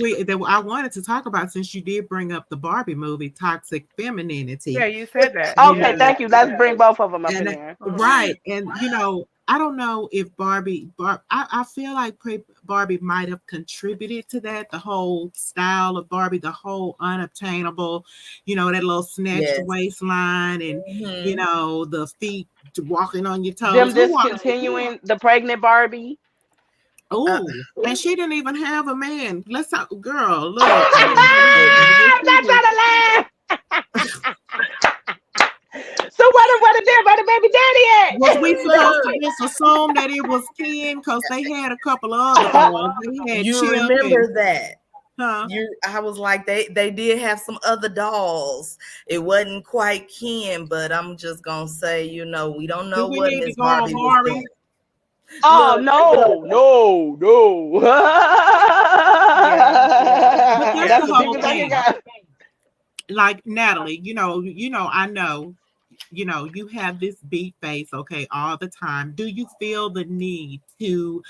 I wanted to talk about since you did bring up the Barbie movie, Toxic
Yeah,
Femininity.
you said that.
You
Okay,
know,
thank you. Let's bring both of them up in
and
here.
Mhm.
right. And, I don't know if I feel like Barbie might have contributed to that, the whole style of Barbie, the whole unobtainable, that little snatched
Yes.
waistline and,
Mhm.
the feet walking on your toes.
Them
Who
just
walked?
continuing the pregnant Barbie.
Uh,
Oh, and she didn't even have a man. Let's talk, girl. Look,
oh my goodness.
I'm not trying to laugh. So where the baby
was we supposed to
Look,
just assume that it was Ken because they had a couple of other dolls? They had
you
Chip and
remember that.
huh?
I was like, they did have some other dolls. It wasn't quite Ken, but I'm just gonna say, we don't
Do
know
we
what
need to
Miss
go on
Barbie was
Maury?
doing.
Oh
Look,
no.
Yeah, yeah,
But that's
That's
the
the
yeah.
whole
deepest I can
thing.
go.
Like Natalie, I know, you have this beat face, okay, all the time. Do you feel the need to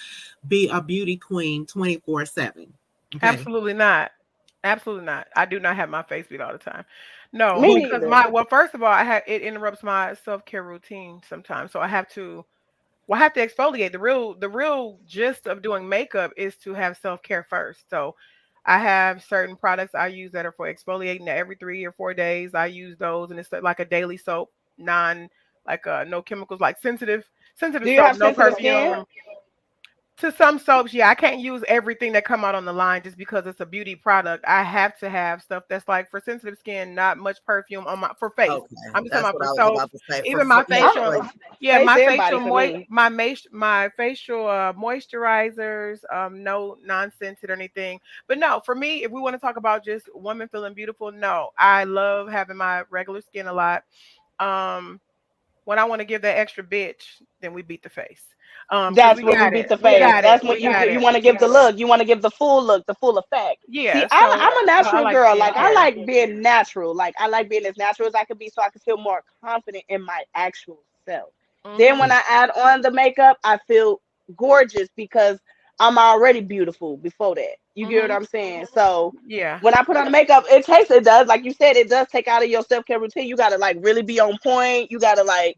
be a beauty queen 24/7? Okay.
Absolutely not. Absolutely not. I do not have my face beat all the time. No,
Me
Well,
because
neither.
first of all, it interrupts my self care routine sometimes. So I have to exfoliate. The real gist of doing makeup is to have self care first. So I have certain products I use that are for exfoliating that every 3 or 4 days. I use those, and it's like a daily soap, no chemicals, like sensitive
Do you
soap,
have
no
sensitive skin?
perfume. To some soaps, yeah, I can't use everything that come out on the line just because it's a beauty product. I have to have stuff that's like for sensitive skin, not much perfume on my for face.
okay,
I'm just talking
that's
about
what
for
I was
soaps.
about to say.
Even my facial,
Oh,
yeah,
face
my
and body
facial
for me.
my facial moisturizers, no non-scented or anything. But no, for me, if we want to talk about just women feeling beautiful, no, I love having my regular skin a lot. Um, when I want to give that extra bitch, then we beat the face. Because
That's
we
when we
got
beat
it,
the
we
face.
got it,
That's when
we got
you
it.
want to give the look. You want to give the full look, the full effect. See,
Yeah, so
I'm a
I
natural
like
girl. Like I
skincare.
like being natural. Like I like being as natural as I can be, so I can feel more confident in my actual self. Then
Mhm.
when I add on the makeup, I feel gorgeous because I'm already beautiful before that. You get what
Mhm.
I'm saying? So
Yeah.
when I put on the makeup, it does, like you said, it does take out of your self care routine. You gotta like really be on point. You gotta like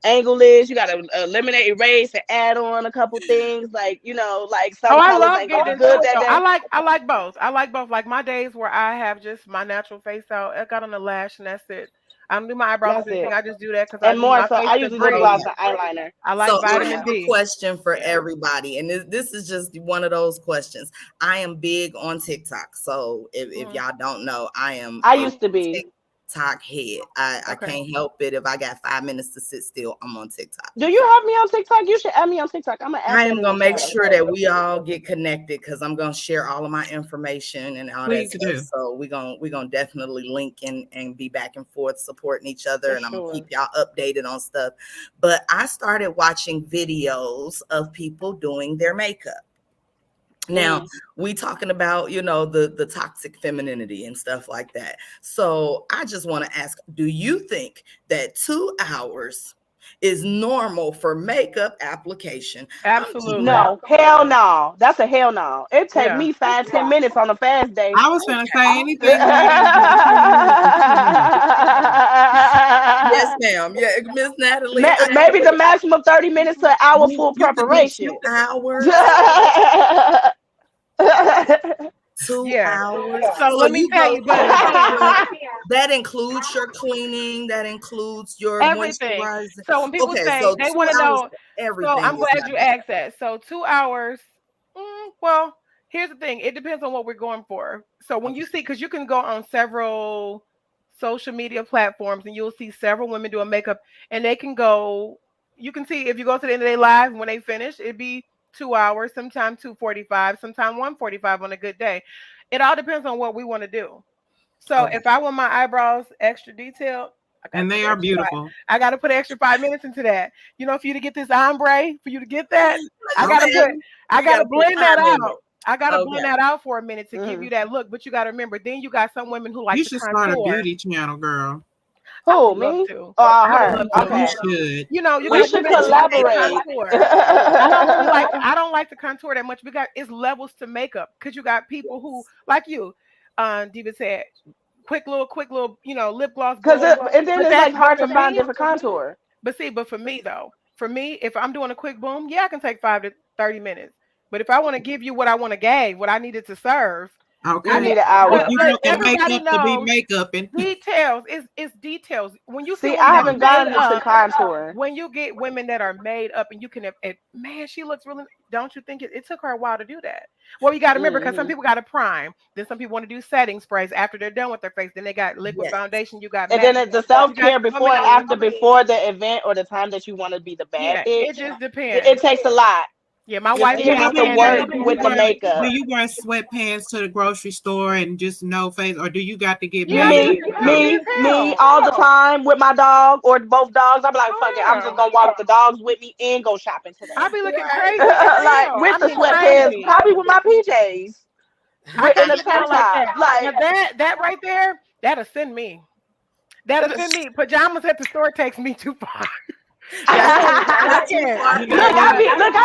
angle is. You gotta eliminate, erase, and add on a couple things. Like like
Oh,
some
I
colors
love
ain't
getting
gonna be
into
good
it
that
though.
day.
I like both. I like both. Like my days where I have just my natural face out. I got on the lash and that's it. I don't do my eyebrows
That's
or
it.
anything. I just do that because I
And
need
more
my
so,
face
I
to
use lip gloss
breathe.
Okay.
and eyeliner.
I like
So I
vitamin
have a
D.
question for
Yeah.
everybody, and this is just one of those questions. I am big on TikTok, so if
Mhm.
y'all don't know, I am
I
a
used to be.
TikTok head. I
Okay.
can't help it. If I got 5 minutes to sit still, I'm on TikTok.
Do you have me on TikTok? You should add me on TikTok. I'm gonna add
I
that
am
in the
gonna make
chat.
sure
Okay.
that we all get connected because I'm gonna share all of my information and all that
please
stuff.
do.
So we're gonna definitely link and be back and forth supporting each other,
For
and I'm gonna
sure.
keep y'all updated on stuff. But I started watching videos of people doing their makeup. Now, we talking about, the toxic femininity and stuff like that. So I just want to ask, do you think that 2 hours is normal for makeup application?
Absolutely.
No, hell no. That's a hell no. It take
Yeah.
me 5-10 minutes on a fast day.
I was gonna say anything more
Yes, ma'am. Yeah, Miss Natalie.
Maybe the maximum 30 minutes to an hour full
You could do
preparation.
2 hours. 2
Yeah.
hours.
So let me tell you, but
that includes your cleaning. That includes your
everything.
moisturizing.
So when people
Okay,
say
so
they
2
want to
hours
know,
everything.
so I'm
is
glad
not
you
bad.
asked that. So 2 hours. Well, here's the thing. It depends on what we're going for. So when you see, because you can go on several social media platforms and you'll see several women doing makeup, and they can go. You can see if you go to the end of their live when they finish, it'd be 2 hours, sometimes 2:45, sometimes 1:45 on a good day. It all depends on what we want to do. So
Okay.
if I want my eyebrows extra detailed,
and they are beautiful.
I got to put an extra 5 minutes into that. For you to get this ombre, for you to get that, I got to blend that out. I got to blend that out for a minute to give you that look. But you got to remember, then you got some women who like
You
to
should start a
contour.
beauty channel, girl.
Who, me?
To.
Oh,
I would
her.
love to.
Okay.
You should.
You know,
We
got
should
women who like to
collaborate.
contour. I don't like to contour that much. It's levels to makeup because you got people who like you. Diva said, quick little, lip gloss.
Because and then
But
it's
that's
like hard to
for
find
me.
different contour.
But for me though, if I'm doing a quick boom, yeah, I can take 5 to 30 minutes. But if I want to give you what I want to gave, what I needed to serve,
Okay.
You need an hour.
But you want the
everybody
makeup to be
knows
makeup and
details. It's details. When you
See,
see
I
women
haven't
that are
gotten
made
into
up,
contour.
when you get women that are made up and you can, man, she looks really. Don't you think it took her a while to do that? Well, you got to remember because some people got to prime. Then some people want to do setting sprays after they're done with their face. Then they got liquid foundation. You got
And then the self-care before and after, before the event or the time that you want to be the bad bitch.
It just depends.
It takes a lot.
Yeah, my wife
You have to work with the makeup.
Do you wear sweatpants to the grocery store and just no face, or do you got to get
Me all the time with my dog or both dogs. I'm like, fuck it, I'm just gonna walk the dogs with me and go shopping today.
I'll be looking crazy,
like with the sweatpants, probably with my PJs, in a tank top. Like
that right there, that'll send me. Pajamas at the store takes me too far.
I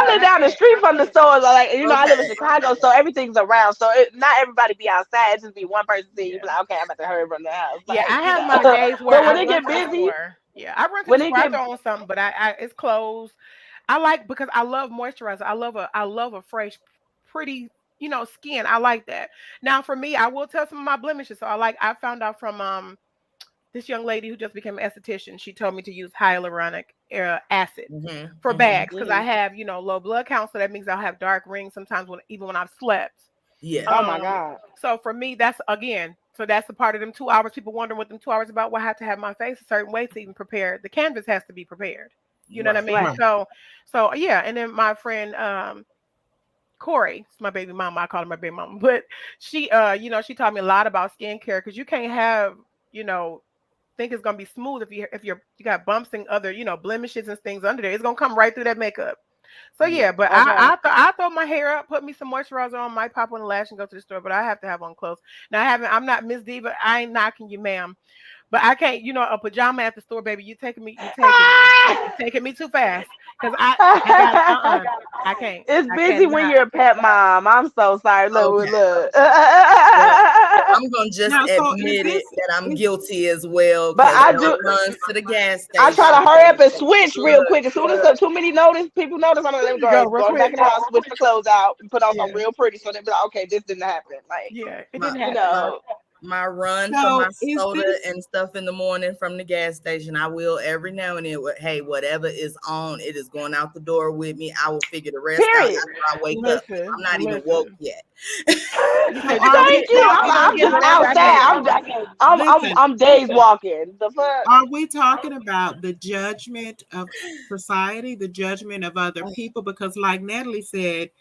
live down the street from the store. Like, I live in Chicago, so everything's around. So not everybody be outside. It just be one person seeing you. Be like, okay, I'm about to hurry from the house. Like,
I have my days where
but when it get busy,
I run to the store, I throw on something, but I it's closed. I like because I love moisturizer. I love a fresh, pretty, skin. I like that. Now for me, I will tell some of my blemishes. So I found out from this young lady who just became an esthetician. She told me to use hyaluronic acid for bags because I have, low blood count. So that means I'll have dark rings sometimes even when I've slept.
Yeah.
Oh my God.
So for me, that's the part of them 2 hours. People wondering what them 2 hours about. Well, I have to have my face a certain way to even prepare. The canvas has to be prepared. You know what I mean? Right. So yeah. And then my friend, Corey, it's my baby mama. I call her my baby mama, but she, she taught me a lot about skincare because you can't have, think it's gonna be smooth if you got bumps and other blemishes and things under there. It's gonna come right through that makeup. So yeah, but I throw my hair up, put me some moisturizer on, might pop on the lash and go to the store, but I have to have on clothes. Now I'm not Miss Diva. I ain't knocking you, ma'am, but I can't. A pajama at the store, baby. You're taking me too fast because I can't.
It's busy when you're a pet mom. I'm so sorry. Look.
I'm gonna just admit that I'm guilty as well.
But I do
runs to the gas station.
I try to hurry up and switch real quick. As soon as too many people notice, I'm gonna let me go back in the house, switch the clothes out, and put on something real pretty, so they be like, okay, this didn't happen. Like,
it didn't happen.
My run for my soda and stuff in the morning from the gas station, I will every now and then. Hey, whatever is on, it is going out the door with me. I will figure the rest out after I wake up. I'm not even woke yet.
Thank you. I'm just outside. I'm days walking. The fuck?
Are we talking about the judgment of society, the judgment of other people? Because like Natalie said,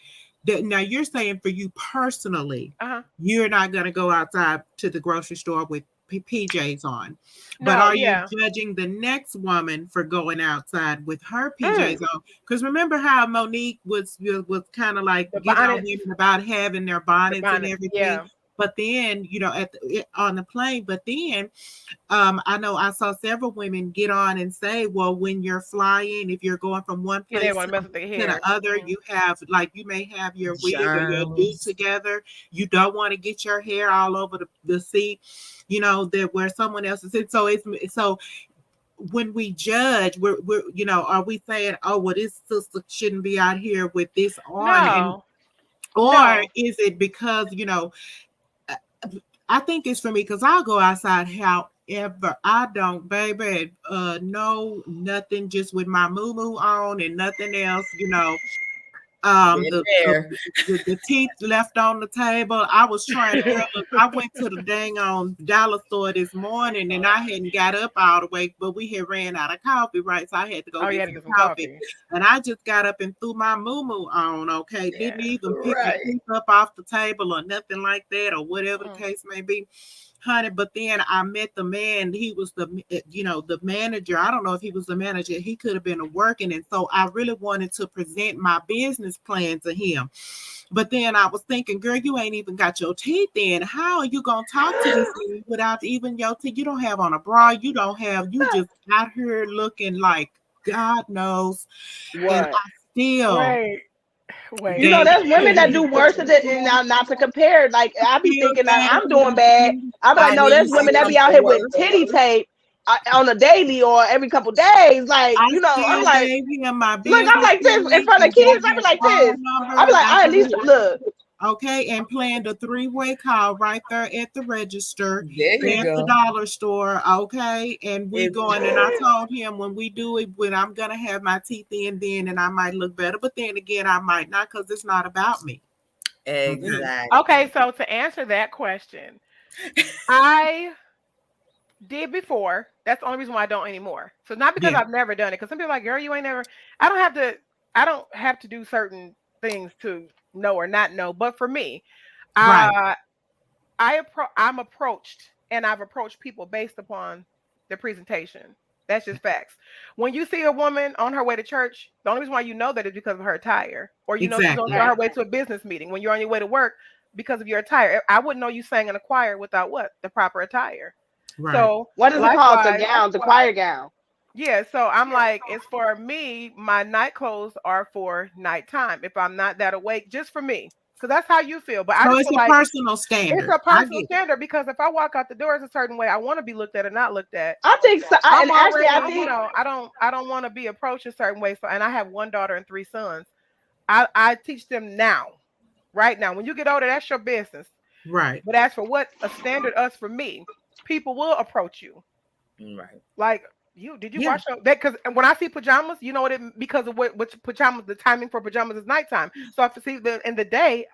Now you're saying for you personally,
Uh-huh.
you're not going to go outside to the grocery store with PJs on. But
No,
are
yeah.
you judging the next woman for going outside with her PJs on? Because remember how Monique was kind of like
The
getting on
bonnets.
women about having their bonnets and everything.
Yeah.
But then, you know, on the plane, but then I know I saw several women get on and say, well, when you're flying, if you're going from one
Yeah,
place
they want to mess with their
to
hair.
the other, you have, like, you may have your wig or your do
Germs.
together. You don't want to get your hair all over the seat, you know, that where someone else is in. So when we judge, we're you know, are we saying, oh, well, this sister shouldn't be out here with this on?
No.
Or is it because, you know, I think it's for me because I'll go outside. However, I don't, baby, no, nothing, just with my moo on and nothing else, you know. The teeth left on the table. I was trying to, I went to the dang on dollar store this morning and I hadn't got up all the way, but we had ran out of coffee, right? So I had to go get some coffee. And I just got up and threw my moo on, okay?
Yeah.
Didn't even pick the teeth up off the table or nothing like that, or whatever the case may be. Honey, but then I met the man. He was the, you know, the manager. I don't know if he was the manager. He could have been working. And so I really wanted to present my business plan to him. But then I was thinking, girl, you ain't even got your teeth in. How are you going to talk to this man without even your teeth? You don't have on a bra. You just out here looking like God knows.
What?
And I still...
Wait.
You know, there's women that do worse than it. Now, not to compare. Like, I be thinking that I'm doing bad. I'm like, no, there's women that be out here with titty tape on a daily or every couple days. Like, you know, I'm like, look, I'm like this in front of kids. I be like this. I be like, I at least look.
Okay, and planned a 3-way call right there at the register,
there you
at
go.
the dollar store. Okay, and we going, and I told him when we do it, when I'm gonna have my teeth in then, and I might look better, but then again, I might not, because it's not about me.
Exactly.
Okay, so to answer that question, I did before. That's the only reason why I don't anymore. So not because I've never done it, because some people are like, girl, you ain't never. I don't have to do certain things to know or not know. But for me, I'm approached, and I've approached people based upon their presentation. That's just facts. When you see a woman on her way to church, the only reason why you know that is because of her attire, or you know she's on her way to a business meeting. When you're on your way to work, because of your attire. I wouldn't know you sang in a choir without the proper attire. Right. So
what is it called? The gown, the choir gown.
Yeah, so I'm like, it's for me, my night clothes are for nighttime. If I'm not that awake, just for me. Because that's how you feel. But I just
it's a personal standard.
It's a personal standard, because if I walk out the door a certain way, I want to be looked at or not looked at.
I think so.
I don't want to be approached a certain way. So, and I have 1 daughter and 3 sons. I teach them now, right now. When you get older, that's your business.
Right.
But as for what a standard us for me, people will approach you.
Right.
Like, did you watch that? Because when I see pajamas, you know what because of which pajamas, the timing for pajamas is nighttime. So I see in the day.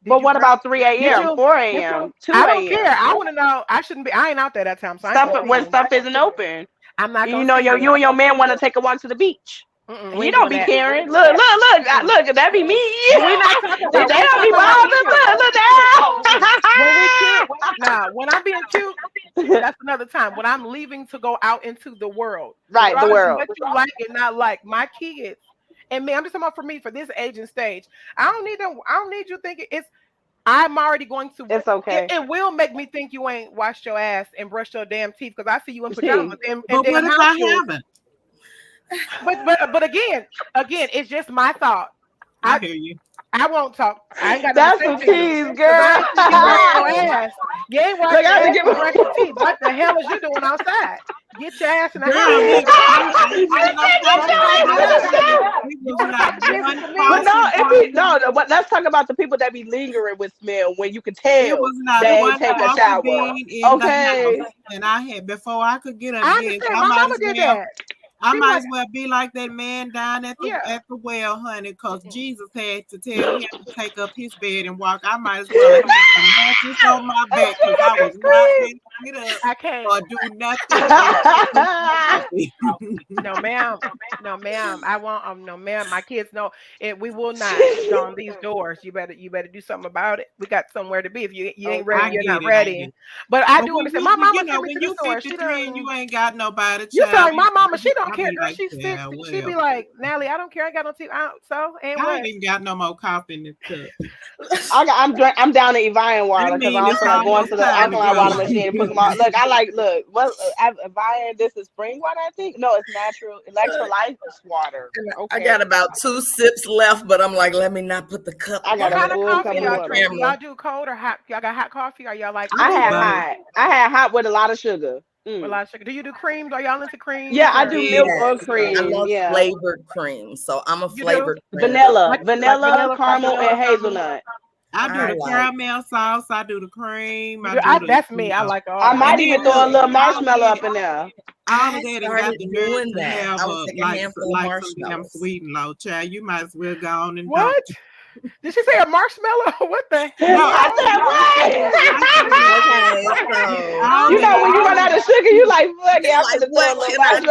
But what about 3 a.m., 4 a.m., 2 a.m.?
I don't care. I want to know. I shouldn't be. I ain't out there that time. So
when stuff isn't open,
I'm not.
You know, you and your man want to take a walk to the beach. You don't be caring. Look, that be me.
We not talking about.
They don't be bothered. Look
now. Nah, when I'm being cute, that's another time. When I'm leaving to go out into the world,
right? The world.
What you like and not like. My kids and me. I'm just talking about for me, for this age and stage. I don't need them. I don't need you thinking it's. I'm already going to.
It's okay.
It will make me think you ain't washed your ass and brushed your damn teeth, because I see you in pajamas.
But what if I haven't?
But again, it's just my thought.
I hear you.
I won't talk. I ain't got
that's some keys, girl.
You ain't watching your teeth. What the hell is you doing outside? Get your ass in the house.
But let's talk about the people that be lingering with smell when you can tell they take a shower. Okay.
And I had, before I could get up,
I understand. My mama did that.
I
She
might
like,
as well be like that man down at
yeah.
the well, honey, because Jesus had to tell him to take up his bed and walk. I might as well have some mattress on my back because I was not ready to get up
I can't.
or do nothing.
No, ma'am. No, ma'am. I want no, ma'am. My kids know it. We will not on these doors. You better do something about it. We got somewhere to be. If you ain't ready,
I
you're
get
not
it. I get
ready.
it.
But I
But
do
when
understand.
you,
My
when,
mama sent me
when
to the
you
store. She
53 and
done.
you ain't got nobody,
You sound like
child,
my mama. She don't
I
care,
be
girl.
like,
She's
yeah,
60. She be
well.
like, Natalie, I don't care. I got no teeth out. So and
I
what?
ain't even got no more coffee in this cup.
I'm down to Evian water
That
because I
mean
don't
it's
feel like going
almost
to the
time to
alkaline water
go.
machine and put them all. Look, what Evian. This is spring water, I think. No, it's natural electrolyte water.
I
Okay,
got about 2 sips left, but I'm like, let me not put the cup.
I got
What
a
kind of
full cup
coffee
of
y'all
water.
drink? Do y'all do cold or hot? Y'all got hot coffee or y'all like
I
do
had
both.
hot. I had hot with a lot of sugar.
a lot of sugar? Do you do creams? Are y'all into creams?
Yeah, I
or-
do
Yeah.
milk or
I
cream.
love
Yeah,
flavored cream, so I'm a
You do?
flavored cream.
vanilla,
Like
vanilla, caramel,
vanilla
and
caramel?
hazelnut.
I do
I
the
like.
caramel sauce. I do the cream.
You
I
do?
do the,
That's me. I like all
I
that.
might
and
even
then
throw a
look,
little
all of
marshmallow
that,
up in there.
all
I
of that, and got
started
the nerve
doing
to
that.
have
I would take a handful of
some damn
marshmallows.
sweet and low, child. You might as well go on and dump.
What? Did she say a marshmallow? What the
No,
I
I
said what?
Okay, so
all
You
that,
know when you
all
run out
that.
of sugar, you like fuck it.
you're
I'm
like,
gonna throw a
what
little
can I do?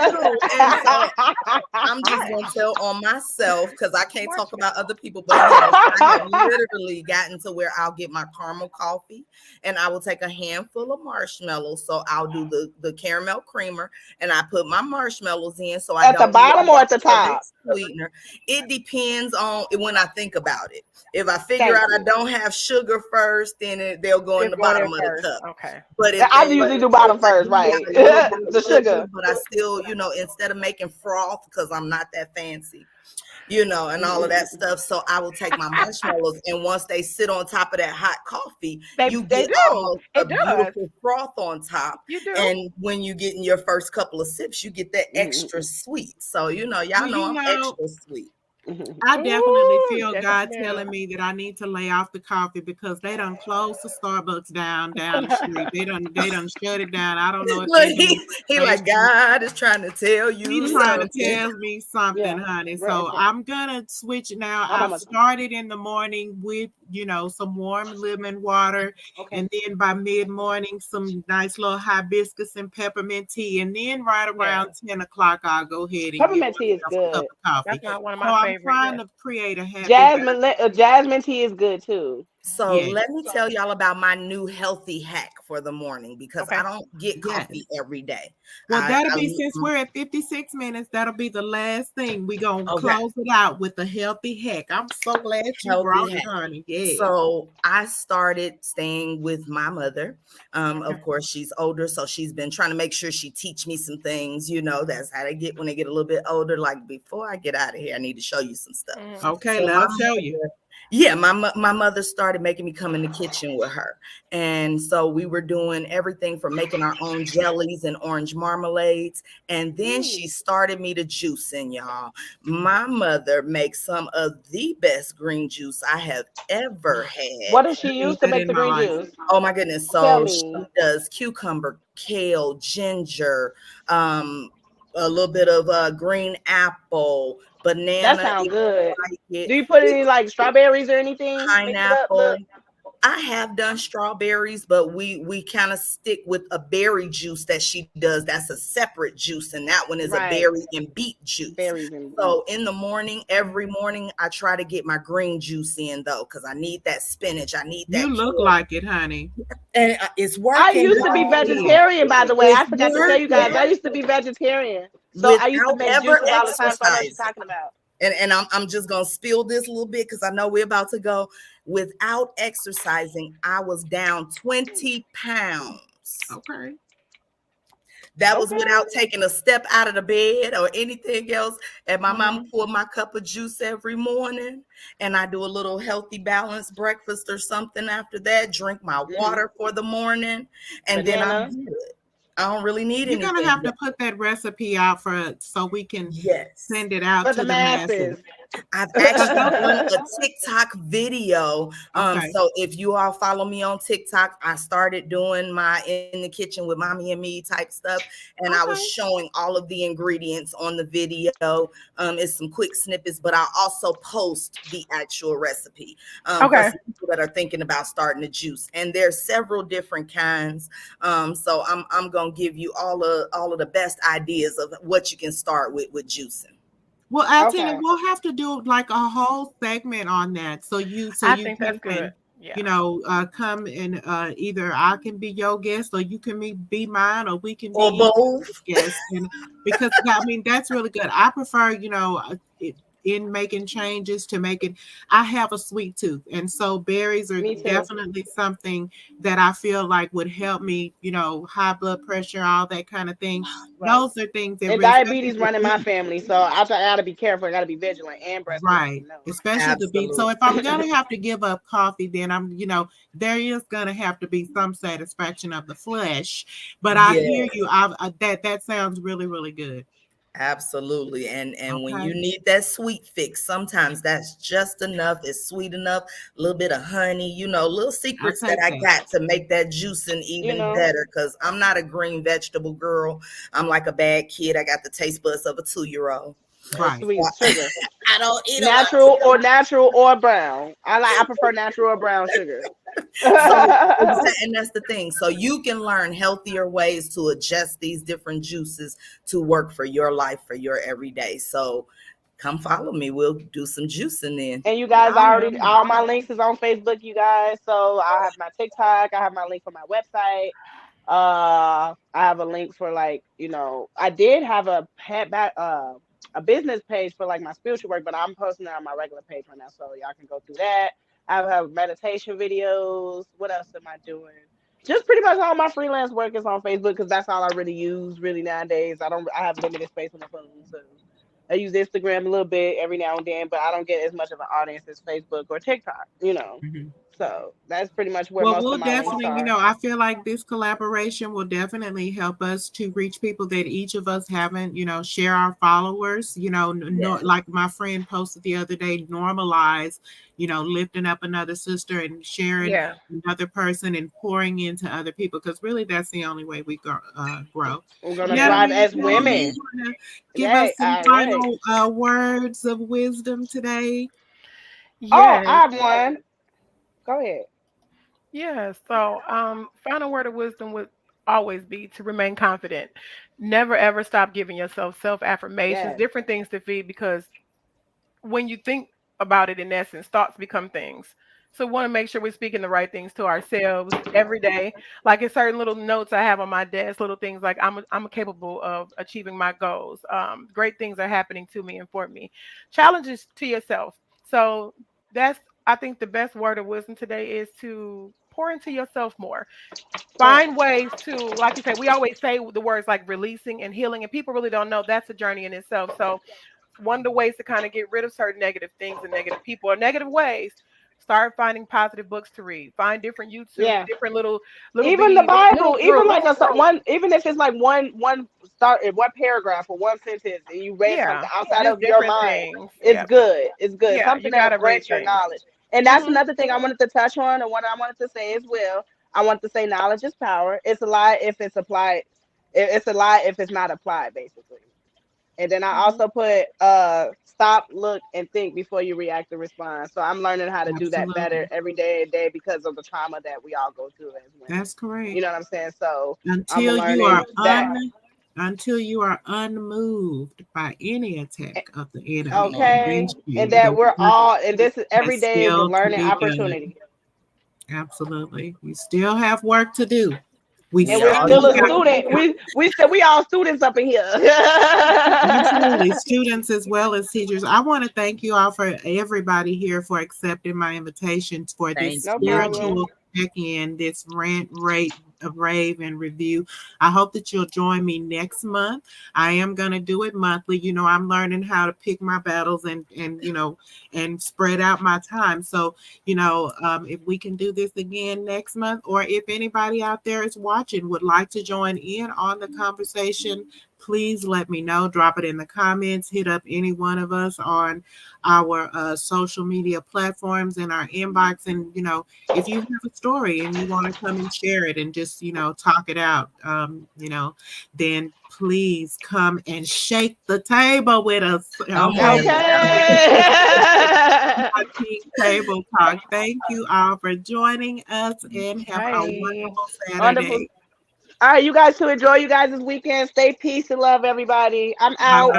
And so
marshmallow.
I'm just gonna tell on myself because I can't talk about
marshmallow?
other people, but yes, I have literally gotten to where I'll get my caramel coffee and I will take a handful of marshmallows. So I'll do the caramel creamer and I put my marshmallows in so I
At the
don't
bottom or at the
sugar
top?
sweetener. It depends on when I think about it. If I figure
Thank
out I
you.
don't have sugar first, then they'll go in
It's
the
going in
bottom of the
first.
cup.
Okay.
But if
I
they
usually do
if
bottom
I
first,
do got
right?
a little bit of
The sugar.
but I still, instead of making froth, because I'm not that fancy, and all of that stuff. So I will take my marshmallows, and once they sit on top of that hot coffee, you
They
get
do.
almost a
It does.
beautiful froth on top.
You do.
And when you get in your first couple of sips, you get that extra sweet. So y'all
Well,
know I'm extra sweet.
I definitely
Ooh,
feel
yes,
God
ma'am.
telling me that I need to lay off the coffee because they done closed the Starbucks down the street. They done shut it down. I don't know if
Look,
they
he like, God is trying to tell you
He's trying to
something.
tell me something,
Yeah,
honey.
right.
So I'm gonna switch now.
My
I
mama.
started in the morning with, some warm lemon water,
Okay.
and then by mid-morning, some nice little hibiscus and peppermint tea, and then right around 10 o'clock, I'll go ahead and get
Peppermint tea is
myself a cup
good.
of coffee.
That's not one of
So
my
I'm
favorites.
trying
Yes.
to create a habit.
Jasmine tea is good too.
So
Yes.
let me tell y'all about my new healthy hack for the morning because
Okay.
I don't get
Yes.
coffee every day.
Well, that'll be,
I-
since we're at 56 minutes, that'll be the last thing. We're going to
Okay.
close it out with a healthy hack. I'm so glad you
Healthy
brought
hack.
it, honey. Yes.
So I started staying with my mother. Of course, she's older, so she's been trying to make sure she teach me some things. That's how they get when they get a little bit older. Like, before I get out of here, I need to show you some stuff.
Okay,
So
let
my
us show you.
Yeah, my mother started making me come in the kitchen with her. And so we were doing everything from making our own jellies and orange marmalades. And then she started me to juicing, y'all. My mother makes some of the best green juice I have ever had.
What does she
Need
use to
that
make
in
the
my
green
life.
juice?
Oh my goodness.
Tell
So she
me.
does cucumber, kale, ginger, a little bit of green apple, banana.
That sounds
if
good.
you like it.
Do you put any like strawberries or anything? Mix it up,
Pineapple.
look.
I have done strawberries, but we kind of stick with a berry juice that she does. That's a separate juice, and that one is a
Right.
berry and beet juice.
Berries and
So in the morning, every morning, I try to get my green juice in though, because I need that spinach. I need that.
You look
kale.
like it, honey.
And it's working.
I used to be
y'all.
vegetarian, by the way. I
It's
forgot to tell you guys.
working.
I used to be vegetarian. So I used to
Without
make
ever
juices all the time. So I know what you're
exercising.
talking about.
And I'm just gonna spill this a little bit because I know we're about to go. Without exercising, I was down 20 pounds.
Okay.
That was without taking a step out of the bed or anything else. And my mama poured my cup of juice every morning, and I do a little healthy, balanced breakfast or something after that. Drink my water for the morning, and then I'm good. I don't really need anything.
You're gonna have to put that recipe out so we can
Yes.
send it out
For
to
the masses.
I've actually done a TikTok video.
Okay.
So if you all follow me on TikTok, I started doing my in the kitchen with mommy and me type stuff, and I was
Okay.
showing all of the ingredients on the video. It's some quick snippets, but I also post the actual recipe for
Okay.
some people that are thinking about starting a juice. And there's several different kinds. So I'm gonna give you all of the best ideas of what you can start with juicing.
Well, Altina,
Okay.
we'll have to do like a whole segment on that. So you
I
you
think that's good. Yeah.
you know, come and either I can be your guest or you can be mine or we can be
Or
each
both.
other's guests. And because I mean, that's really good. I prefer, you know, in making changes to make it, I have a sweet tooth. And so berries are
Me too.
definitely something that I feel like would help me, you know, high blood pressure, all that kind of thing.
Right.
Those are things that
And
really,
diabetes run in my family, so I gotta be careful. I gotta be vigilant and breast
right,
cancer. No.
especially the beet. So if I'm gonna have to give up coffee, then I'm, you know, there is gonna have to be some satisfaction of the flesh. But I hear
Yes.
you. That sounds really, really good.
Absolutely. And when you
Okay.
need that sweet fix, sometimes that's just enough. It's sweet enough, a little bit of honey, little
I'll
secrets that
take
I
that.
got to make that juicing
You
even
know,
better. Because I'm not a green vegetable girl. I'm like a bad kid. I got the taste buds of a 2-year-old.
or
Right.
sweet sugar,
I don't eat a lot.
natural or brown. I prefer natural or brown sugar.
So, and that's the thing. So you can learn healthier ways to adjust these different juices to work for your life, for your everyday. So come follow me. We'll do some juicing then.
And you guys
I
already,
am.
all my links is on Facebook, you guys. So I have my TikTok, I have my link for my website. I have a link for like, I did have a business page for like my spiritual work, but I'm posting it on my regular page right now, so y'all can go through that. I have meditation videos. What else am I doing? Just pretty much all my freelance work is on Facebook because that's all I really use really nowadays. I have limited space on my phone, so I use Instagram a little bit every now and then, but I don't get as much of an audience as Facebook or TikTok.
Mhm.
So that's pretty much where
Well,
most
we'll
of my links
definitely,
are.
I feel like this collaboration will definitely help us to reach people that each of us haven't, share our followers,
Yes.
like my friend posted the other day, normalize, lifting up another sister and sharing
Yeah.
another person and pouring into other people. Because really, that's the only way we grow.
We're gonna
Yeah.
thrive
Natalie,
as
you
women.
want to give
Right,
us some
all right.
final words of wisdom today?
Oh, I
Yes.
have one. Go ahead.
Yeah. So, final word of wisdom would always be to remain confident. Never ever stop giving yourself self affirmations,
Yes.
different things to feed, because when you think about it, in essence, thoughts become things. So we want to make sure we're speaking the right things to ourselves every day. Like in certain little notes I have on my desk, little things like I'm capable of achieving my goals. Great things are happening to me and for me. Challenges to yourself. So that's, I think, the best word of wisdom today is to pour into yourself more.
Yes.
Find ways to, like you say, we always say the words like releasing and healing, and people really don't know that's a journey in itself. So one of the ways to kind of get rid of certain negative things and negative people or negative ways, start finding positive books to read. Find different YouTube,
Yeah.
different little
Even the
bitty little
Bible, even like
groups.
one, even if it's like one start in one paragraph or one sentence, and you read something
Yeah,
outside
just
of your
different
mind,
things.
it's
Yeah,
good. It's good.
yeah,
Something
you
that'll
gotta read
grant your
things.
knowledge. And that's
Hmm.
another thing I wanted to touch on, and what I wanted to say as well. I want to say knowledge is power. It's a lie if it's applied. It's a lie if it's not applied, basically. And then I
Hmm.
also put stop, look, and think before you react or respond. So I'm learning how to do that better
Absolutely.
every day and day because of the trauma that we all go through as women.
That's correct.
You know what I'm saying? So I'm
Until you
learning
are
that.
unmoved by any attack of the enemy
Okay.
against
And
you,
that
the
we're
work
all, and this is every
has
day is a
still to
learning
be done.
opportunity.
Absolutely. We still have work to do. We
And
We
we're
all
still
still a
got
do.
student. We said we all students up in here.
absolutely students as well as teachers. I want to thank you all for everybody here for accepting my invitation for this
Thank
No
you.
problem.
spiritual check-in, this rant, rate, rave and review. I hope that you'll join me next month. I am going to do it monthly. You know, I'm learning how to pick my battles and you know, and spread out my time. So, you know, if we can do this again next month, or if anybody out there is watching would like to join in on the conversation, please let me know. Drop it in the comments. Hit up any one of us on our social media platforms in our inbox. And, you know, if you have a story and you want to come and share it and just, you know, talk it out, you know, then please come and shake the table with us.
Okay.
Table talk. Thank you all for joining us and have a wonderful Saturday.
Wonderful. All right, you guys to enjoy you guys this weekend. Stay peace and love, everybody. I'm out.